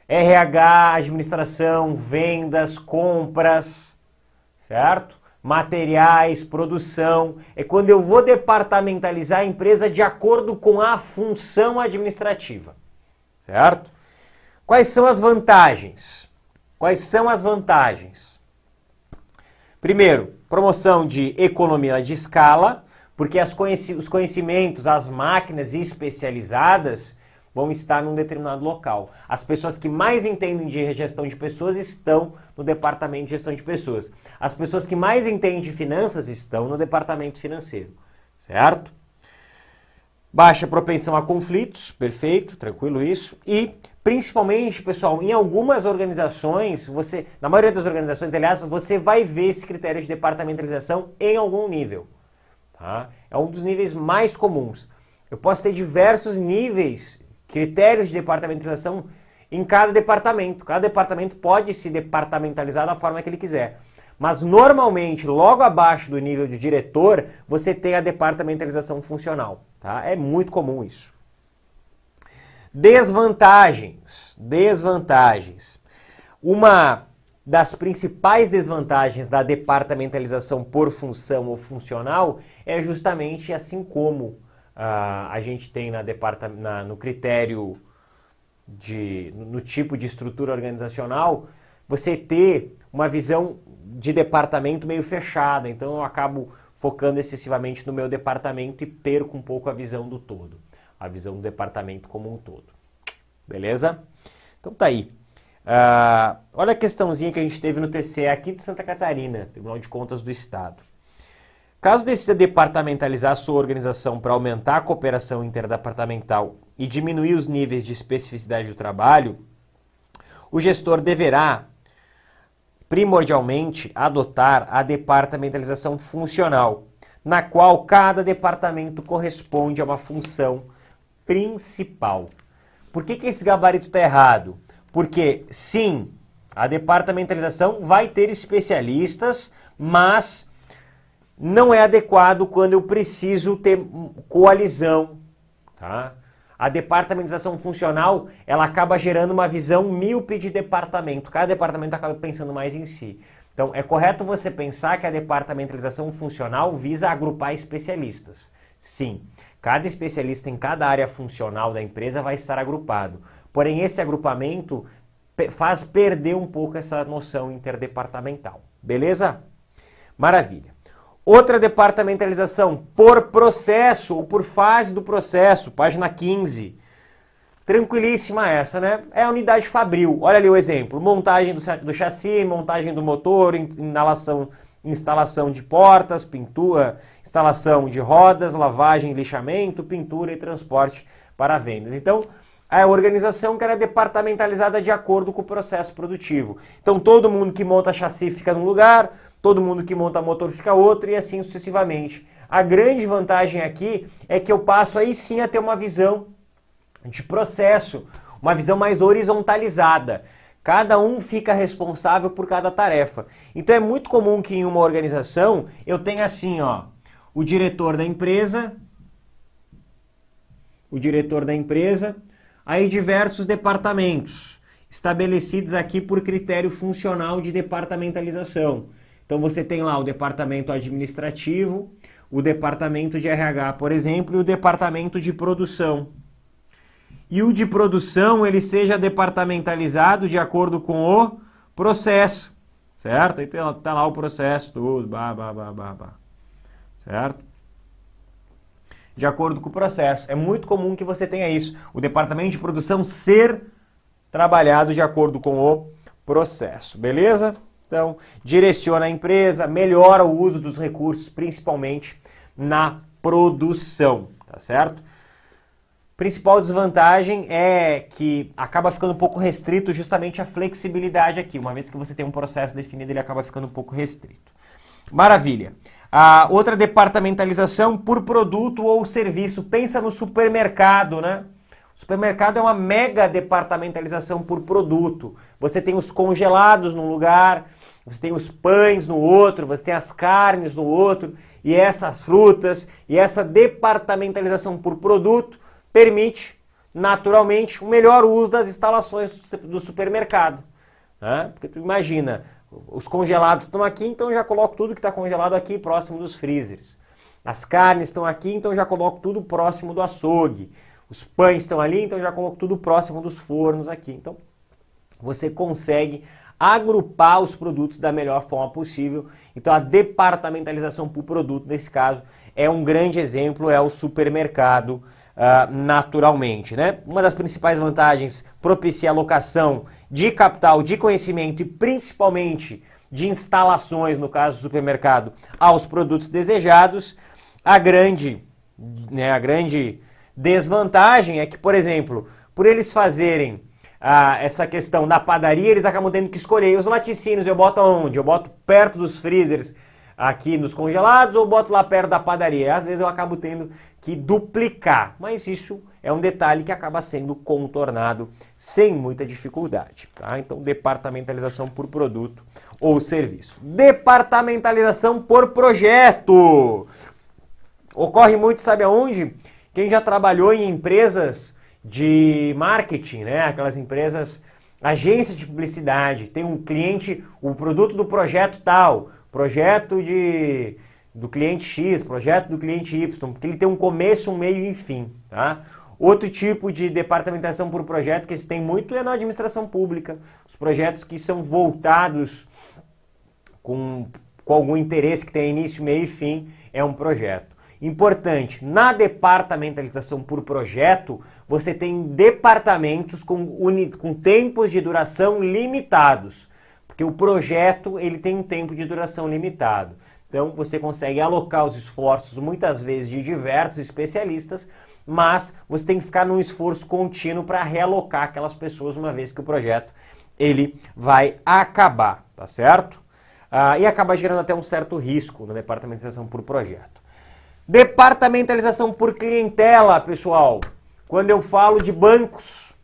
[SPEAKER 1] RH, administração, vendas, compras, certo? Materiais, produção. É quando eu vou departamentalizar a empresa de acordo com a função administrativa, certo? Quais são as vantagens? Quais são as vantagens? Primeiro, promoção de economia de escala, porque os conhecimentos, as máquinas especializadas vão estar num determinado local. As pessoas que mais entendem de gestão de pessoas estão no departamento de gestão de pessoas. As pessoas que mais entendem de finanças estão no departamento financeiro, certo? Baixa propensão a conflitos, perfeito, tranquilo isso. E, principalmente, pessoal, em algumas organizações, na maioria das organizações, aliás, você vai ver esse critério de departamentalização em algum nível. Tá? É um dos níveis mais comuns. Eu posso ter diversos níveis, critérios de departamentalização em cada departamento. Cada departamento pode se departamentalizar da forma que ele quiser. Mas, normalmente, logo abaixo do nível de diretor, você tem a departamentalização funcional. Tá? É muito comum isso. Desvantagens. Desvantagens. Uma das principais desvantagens da departamentalização por função ou funcional é justamente assim como a gente tem no critério no tipo de estrutura organizacional, você ter uma visão de departamento meio fechada. Então eu acabo focando excessivamente no meu departamento e perco um pouco a visão do todo. A visão do departamento como um todo. Beleza? Então tá aí. Olha a questãozinha que a gente teve no TCE aqui de Santa Catarina, Tribunal de Contas do Estado. Caso decida departamentalizar a sua organização para aumentar a cooperação interdepartamental e diminuir os níveis de especificidade do trabalho, o gestor deverá, primordialmente, adotar a departamentalização funcional, na qual cada departamento corresponde a uma função principal. Por que esse gabarito está errado? Porque, sim, a departamentalização vai ter especialistas, mas não é adequado quando eu preciso ter coalizão, tá? A departamentalização funcional, ela acaba gerando uma visão míope de departamento. Cada departamento acaba pensando mais em si. Então, é correto você pensar que a departamentalização funcional visa agrupar especialistas. Sim, cada especialista em cada área funcional da empresa vai estar agrupado. Porém, esse agrupamento faz perder um pouco essa noção interdepartamental. Beleza? Maravilha. Outra departamentalização por processo ou por fase do processo, página 15. Tranquilíssima essa, né? É a unidade fabril. Olha ali o exemplo. Montagem do chassi, montagem do motor, instalação de portas, pintura, instalação de rodas, lavagem, lixamento, pintura e transporte para vendas. Então, a organização que era departamentalizada de acordo com o processo produtivo. Então, todo mundo que monta chassi fica num lugar, todo mundo que monta motor fica outro e assim sucessivamente. A grande vantagem aqui é que eu passo aí sim a ter uma visão de processo, uma visão mais horizontalizada. Cada um fica responsável por cada tarefa. Então é muito comum que em uma organização eu tenha assim, ó, o diretor da empresa, aí diversos departamentos, estabelecidos aqui por critério funcional de departamentalização. Então você tem lá o departamento administrativo, o departamento de RH, por exemplo, e o departamento de produção. E o de produção, ele seja departamentalizado de acordo com o processo, certo? Então tá lá o processo, tudo, certo? de acordo com o processo. É muito comum que você tenha isso, o departamento de produção ser trabalhado de acordo com o processo, beleza? Então, direciona a empresa, melhora o uso dos recursos, principalmente na produção, tá certo? Principal desvantagem é que acaba ficando um pouco restrito justamente a flexibilidade aqui. Uma vez que você tem um processo definido, ele acaba ficando um pouco restrito. Maravilha. A outra departamentalização por produto ou serviço. Pensa no supermercado, né? O supermercado é uma mega departamentalização por produto. Você tem os congelados num lugar, você tem os pães no outro, você tem as carnes no outro, e essas frutas, e essa departamentalização por produto permite, naturalmente, um melhor uso das instalações do supermercado. Né? Porque tu imagina, os congelados estão aqui, então eu já coloco tudo que está congelado aqui próximo dos freezers. As carnes estão aqui, então eu já coloco tudo próximo do açougue. Os pães estão ali, então eu já coloco tudo próximo dos fornos aqui. Então, você consegue agrupar os produtos da melhor forma possível. Então, a departamentalização por produto, nesse caso, é um grande exemplo, é o supermercado, naturalmente, né? Uma das principais vantagens propicia a alocação de capital, de conhecimento e principalmente de instalações, no caso do supermercado, aos produtos desejados. A grande desvantagem é que, por exemplo, por eles fazerem essa questão da padaria, eles acabam tendo que escolher. E os laticínios eu boto onde? Eu boto perto dos freezers aqui nos congelados ou boto lá perto da padaria? Às vezes eu acabo tendo que duplicar, mas isso é um detalhe que acaba sendo contornado sem muita dificuldade. Tá? Então, departamentalização por produto ou serviço. Departamentalização por projeto. Ocorre muito, sabe aonde? Quem já trabalhou em empresas de marketing, né? Aquelas empresas, agência de publicidade, tem um cliente, o produto do projeto tal, projeto do cliente X, projeto do cliente Y, porque ele tem um começo, um meio e um fim, tá? Outro tipo de departamentação por projeto que se tem muito é na administração pública, os projetos que são voltados com algum interesse que tem início, meio e fim, é um projeto. Importante, na departamentalização por projeto, você tem departamentos com tempos de duração limitados, porque o projeto ele tem um tempo de duração limitado. Então você consegue alocar os esforços, muitas vezes de diversos especialistas, mas você tem que ficar num esforço contínuo para realocar aquelas pessoas uma vez que o projeto ele vai acabar, tá certo? E acaba gerando até um certo risco na departamentalização por projeto. Departamentalização por clientela, pessoal. Quando eu falo de bancos,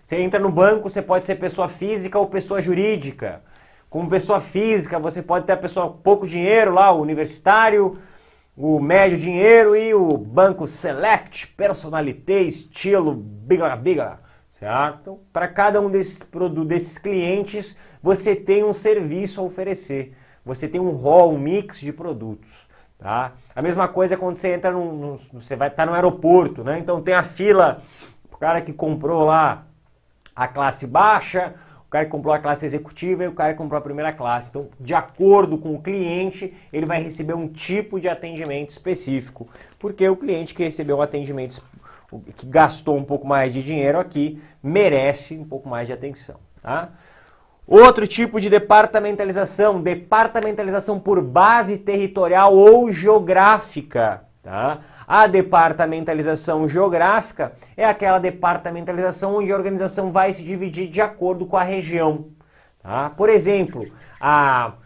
[SPEAKER 1] você entra no banco, você pode ser pessoa física ou pessoa jurídica. Como pessoa física, você pode ter a pessoa com pouco dinheiro lá, o universitário, o médio dinheiro e o banco select, personalité, estilo, biga, certo? Então, para cada um desses clientes, você tem um serviço a oferecer. Você tem um rol, um mix de produtos. Tá? A mesma coisa é quando você entra você vai estar no aeroporto, né? Então tem a fila, o cara que comprou lá a classe baixa, o cara que comprou a classe executiva e o cara que comprou a primeira classe. Então, de acordo com o cliente, ele vai receber um tipo de atendimento específico, porque o cliente que recebeu um atendimento, que gastou um pouco mais de dinheiro aqui, merece um pouco mais de atenção, tá? Outro tipo de departamentalização por base territorial ou geográfica. Tá? A departamentalização geográfica é aquela departamentalização onde a organização vai se dividir de acordo com a região. Tá? Por exemplo,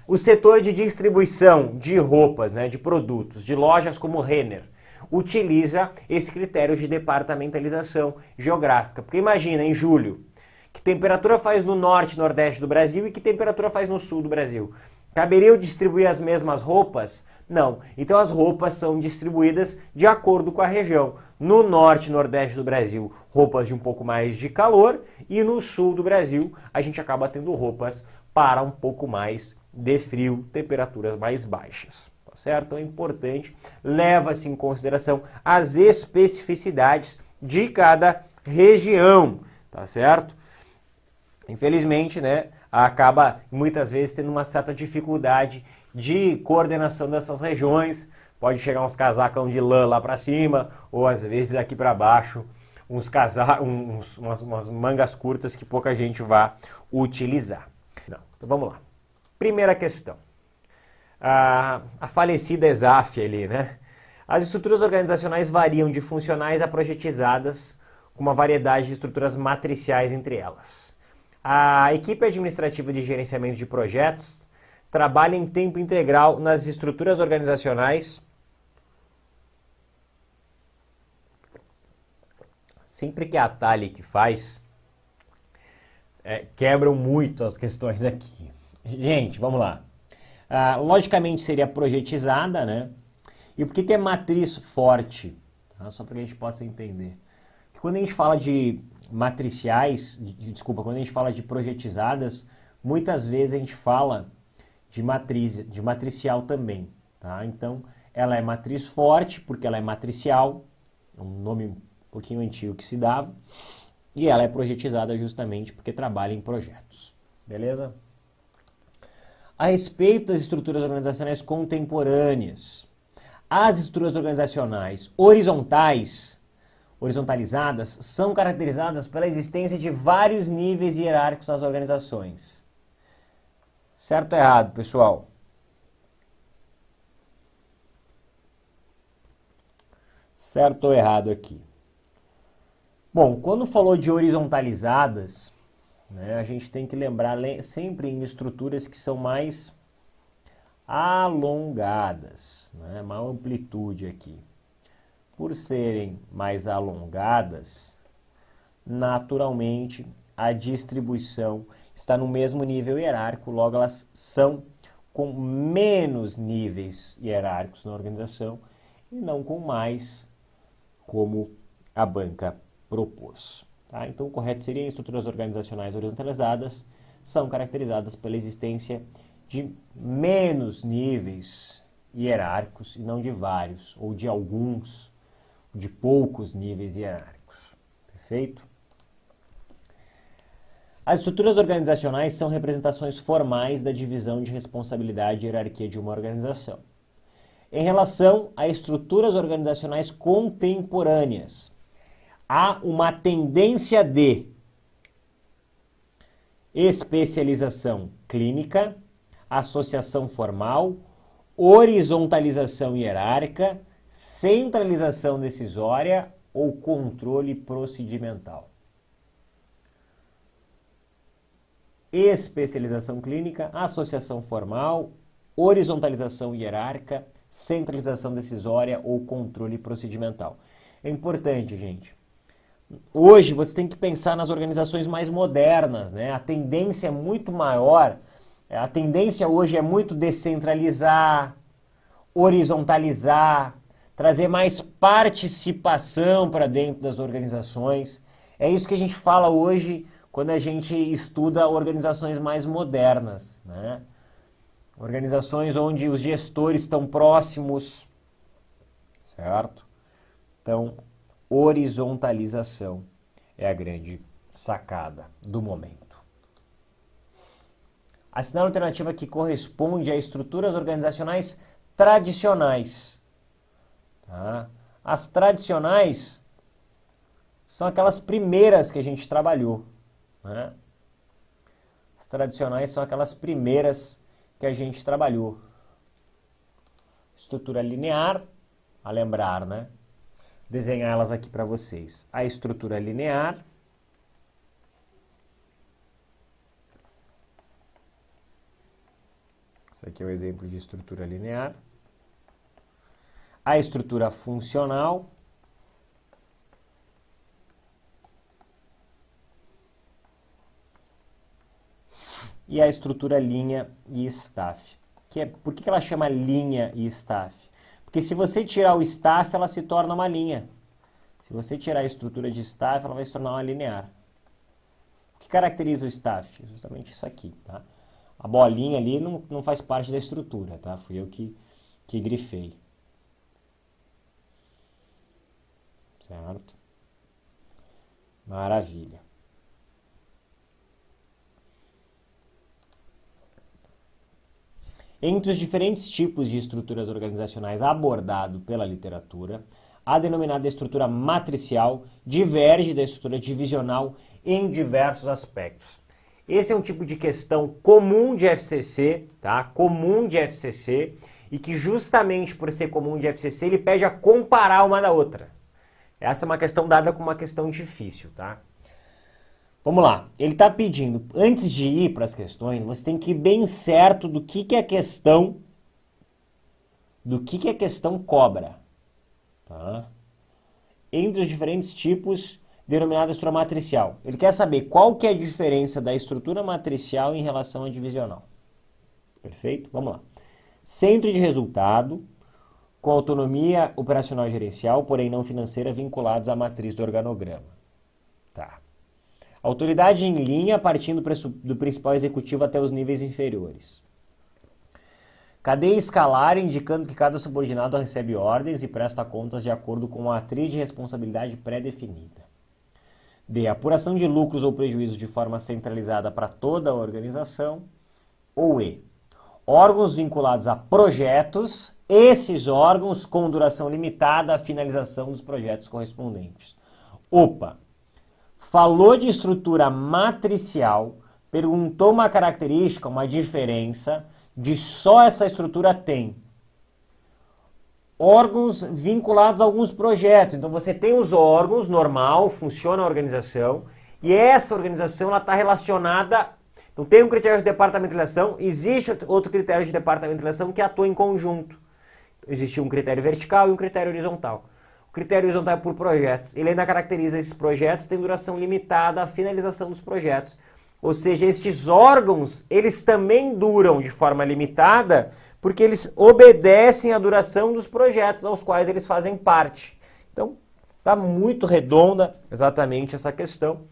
[SPEAKER 1] o setor de distribuição de roupas, né, de produtos, de lojas como Renner, utiliza esse critério de departamentalização geográfica. Porque imagina, em julho, que temperatura faz no norte e nordeste do Brasil e que temperatura faz no sul do Brasil? Caberia eu distribuir as mesmas roupas? Não. Então as roupas são distribuídas de acordo com a região. No norte e nordeste do Brasil, roupas de um pouco mais de calor, e no sul do Brasil a gente acaba tendo roupas para um pouco mais de frio, temperaturas mais baixas. Tá certo? Então é importante, leva-se em consideração as especificidades de cada região, tá certo? Infelizmente, né, acaba muitas vezes tendo uma certa dificuldade de coordenação dessas regiões, Pode chegar uns casacão de lã lá para cima, ou às vezes aqui para baixo, umas mangas curtas que pouca gente vai utilizar. Não. Então vamos lá. Primeira questão. A falecida ESAF ali, né? As estruturas organizacionais variam de funcionais a projetizadas, com uma variedade de estruturas matriciais entre elas. A equipe administrativa de gerenciamento de projetos trabalha em tempo integral nas estruturas organizacionais. Sempre que a Thalie que faz, quebram muito as questões aqui. Gente, vamos lá. Logicamente seria projetizada, né? E por que é matriz forte? Tá? Só para que a gente possa entender. Porque quando a gente fala de matriciais, quando a gente fala de projetizadas, muitas vezes a gente fala de matricial também. Tá? Então, ela é matriz forte porque ela é matricial, é um nome um pouquinho antigo que se dava, e ela é projetizada justamente porque trabalha em projetos. Beleza? A respeito das estruturas organizacionais contemporâneas, as estruturas organizacionais horizontalizadas são caracterizadas pela existência de vários níveis hierárquicos nas organizações. Certo ou errado, pessoal? Certo ou errado aqui? Bom, quando falou de horizontalizadas, né, a gente tem que lembrar sempre em estruturas que são mais alongadas, né, maior amplitude aqui. Por serem mais alongadas, naturalmente a distribuição está no mesmo nível hierárquico, logo elas são com menos níveis hierárquicos na organização e não com mais, como a banca propôs. Tá? Então, o correto seria estruturas organizacionais horizontalizadas são caracterizadas pela existência de menos níveis hierárquicos e não de vários, ou de alguns, de poucos níveis hierárquicos. Perfeito? As estruturas organizacionais são representações formais da divisão de responsabilidade e hierarquia de uma organização. Em relação a estruturas organizacionais contemporâneas, há uma tendência de especialização clínica, associação formal, horizontalização hierárquica, centralização decisória ou controle procedimental. Especialização clínica, associação formal, horizontalização hierárquica, centralização decisória ou controle procedimental. É importante, gente. Hoje você tem que pensar nas organizações mais modernas, né? A tendência é muito maior, a tendência hoje é muito descentralizar, horizontalizar, trazer mais participação para dentro das organizações. É isso que a gente fala hoje quando a gente estuda organizações mais modernas, né? Organizações onde os gestores estão próximos, certo? Então, horizontalização é a grande sacada do momento. A sinal alternativa que corresponde a estruturas organizacionais tradicionais. Tá? As tradicionais são aquelas primeiras que a gente trabalhou. Né? As tradicionais são aquelas primeiras que a gente trabalhou. Estrutura linear, a lembrar, né? Desenhar elas aqui para vocês. A estrutura linear. Esse aqui é o exemplo de estrutura linear. A estrutura funcional. E a estrutura linha e staff. Por que ela chama linha e staff? Porque se você tirar o staff, ela se torna uma linha. Se você tirar a estrutura de staff, ela vai se tornar uma linear. O que caracteriza o staff? Justamente isso aqui, tá? A bolinha ali não faz parte da estrutura, tá? Fui eu que grifei. Certo? Maravilha. Entre os diferentes tipos de estruturas organizacionais abordado pela literatura, a denominada estrutura matricial diverge da estrutura divisional em diversos aspectos. Esse é um tipo de questão comum de FCC, tá? Comum de FCC, e que justamente por ser comum de FCC, ele pede a comparar uma da outra. Essa é uma questão dada como uma questão difícil, tá? Vamos lá. Ele está pedindo, antes de ir para as questões, você tem que ir bem certo do que a questão, cobra, tá? Entre os diferentes tipos denominada estrutura matricial. Ele quer saber qual que é a diferença da estrutura matricial em relação à divisional. Perfeito? Vamos lá. Centro de resultado, com autonomia operacional gerencial, porém não financeira, vinculados à matriz do organograma. Tá. Autoridade em linha, partindo do principal executivo até os níveis inferiores. Cadeia escalar, indicando que cada subordinado recebe ordens e presta contas de acordo com uma matriz de responsabilidade pré-definida. B. Apuração de lucros ou prejuízos de forma centralizada para toda a organização. Ou E. Órgãos vinculados a projetos, esses órgãos com duração limitada à finalização dos projetos correspondentes. Opa! Falou de estrutura matricial, perguntou uma característica, uma diferença, de só essa estrutura tem. Órgãos vinculados a alguns projetos. Então você tem os órgãos, normal, funciona a organização, e essa organização está relacionada. Então tem um critério de departamentalização, existe outro critério de departamentalização que atua em conjunto. Existe um critério vertical e um critério horizontal. O critério horizontal é por projetos. Ele ainda caracteriza esses projetos, tem duração limitada à finalização dos projetos. Ou seja, estes órgãos, eles também duram de forma limitada, porque eles obedecem à duração dos projetos aos quais eles fazem parte. Então, está muito redonda exatamente essa questão.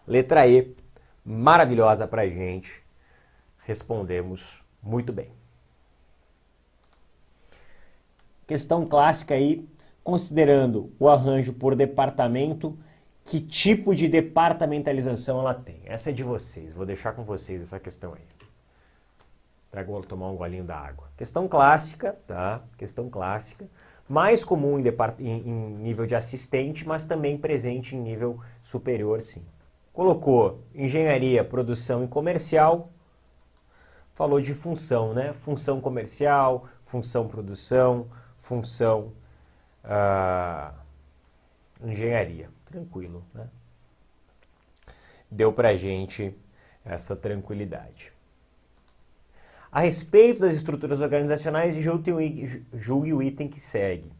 [SPEAKER 1] Letra E, maravilhosa para a gente. Respondemos muito bem. Questão clássica aí, considerando o arranjo por departamento, que tipo de departamentalização ela tem? Essa é de vocês, vou deixar com vocês essa questão aí. Vou tomar um golinho da água. Questão clássica, tá? Questão clássica, mais comum em nível de assistente, mas também presente em nível superior, sim. Colocou engenharia, produção e comercial, falou de função, né? Função comercial, função produção, função engenharia. Tranquilo, né? Deu pra gente essa tranquilidade. A respeito das estruturas organizacionais, julgue o item que segue.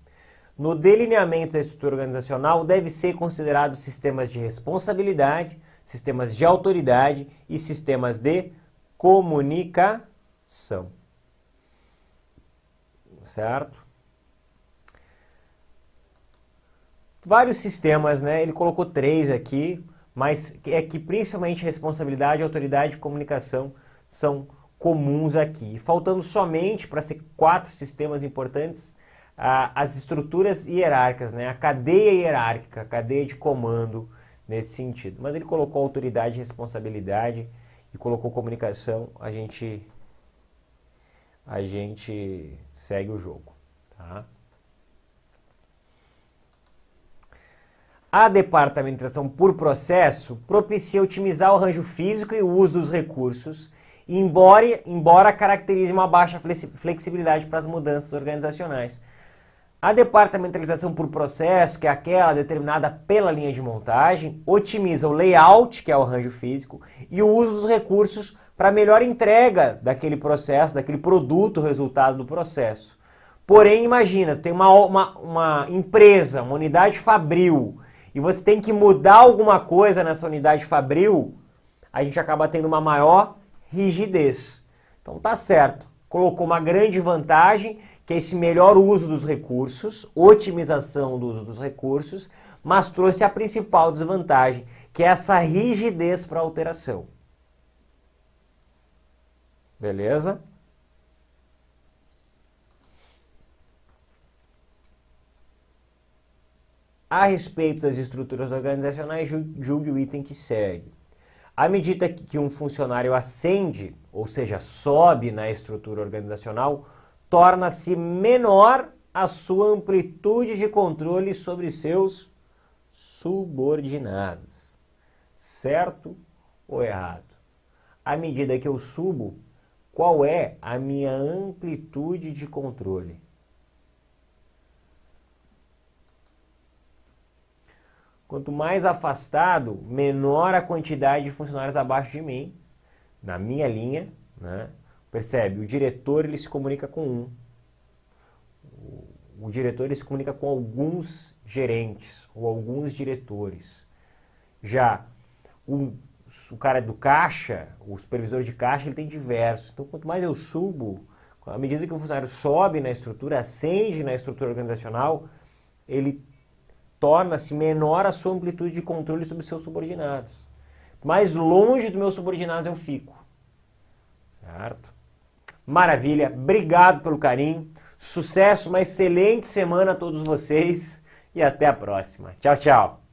[SPEAKER 1] No delineamento da estrutura organizacional, deve ser considerado sistemas de responsabilidade, sistemas de autoridade e sistemas de comunicação. Certo? Vários sistemas, né? Ele colocou 3 aqui, mas é que principalmente responsabilidade, autoridade e comunicação são comuns aqui. Faltando somente, para ser 4 sistemas importantes, as estruturas hierárquicas, né? A cadeia hierárquica, a cadeia de comando nesse sentido. Mas ele colocou autoridade e responsabilidade e colocou comunicação, a gente segue o jogo, tá? A departamentação por processo propicia otimizar o arranjo físico e o uso dos recursos, embora caracterize uma baixa flexibilidade para as mudanças organizacionais. A departamentalização por processo, que é aquela determinada pela linha de montagem, otimiza o layout, que é o arranjo físico, e o uso dos recursos para melhor entrega daquele processo, daquele produto, resultado do processo. Porém, imagina, tem uma empresa, uma unidade fabril, e você tem que mudar alguma coisa nessa unidade fabril, a gente acaba tendo uma maior rigidez. Então tá certo, colocou uma grande vantagem, que é esse melhor uso dos recursos, otimização do uso dos recursos, mas trouxe a principal desvantagem, que é essa rigidez para alteração. Beleza? A respeito das estruturas organizacionais, julgue o item que segue. À medida que um funcionário ascende, ou seja, sobe na estrutura organizacional, torna-se menor a sua amplitude de controle sobre seus subordinados. Certo ou errado? À medida que eu subo, qual é a minha amplitude de controle? Quanto mais afastado, menor a quantidade de funcionários abaixo de mim, na minha linha, né? Percebe? O diretor ele se comunica com um. O diretor ele se comunica com alguns gerentes ou alguns diretores. Já o cara do caixa, o supervisor de caixa, ele tem diversos. Então, quanto mais eu subo, à medida que o funcionário sobe na estrutura, ascende na estrutura organizacional, ele torna-se menor a sua amplitude de controle sobre seus subordinados. Mais longe dos meus subordinados eu fico. Certo? Maravilha. Obrigado pelo carinho. Sucesso, uma excelente semana a todos vocês e até a próxima. Tchau, tchau.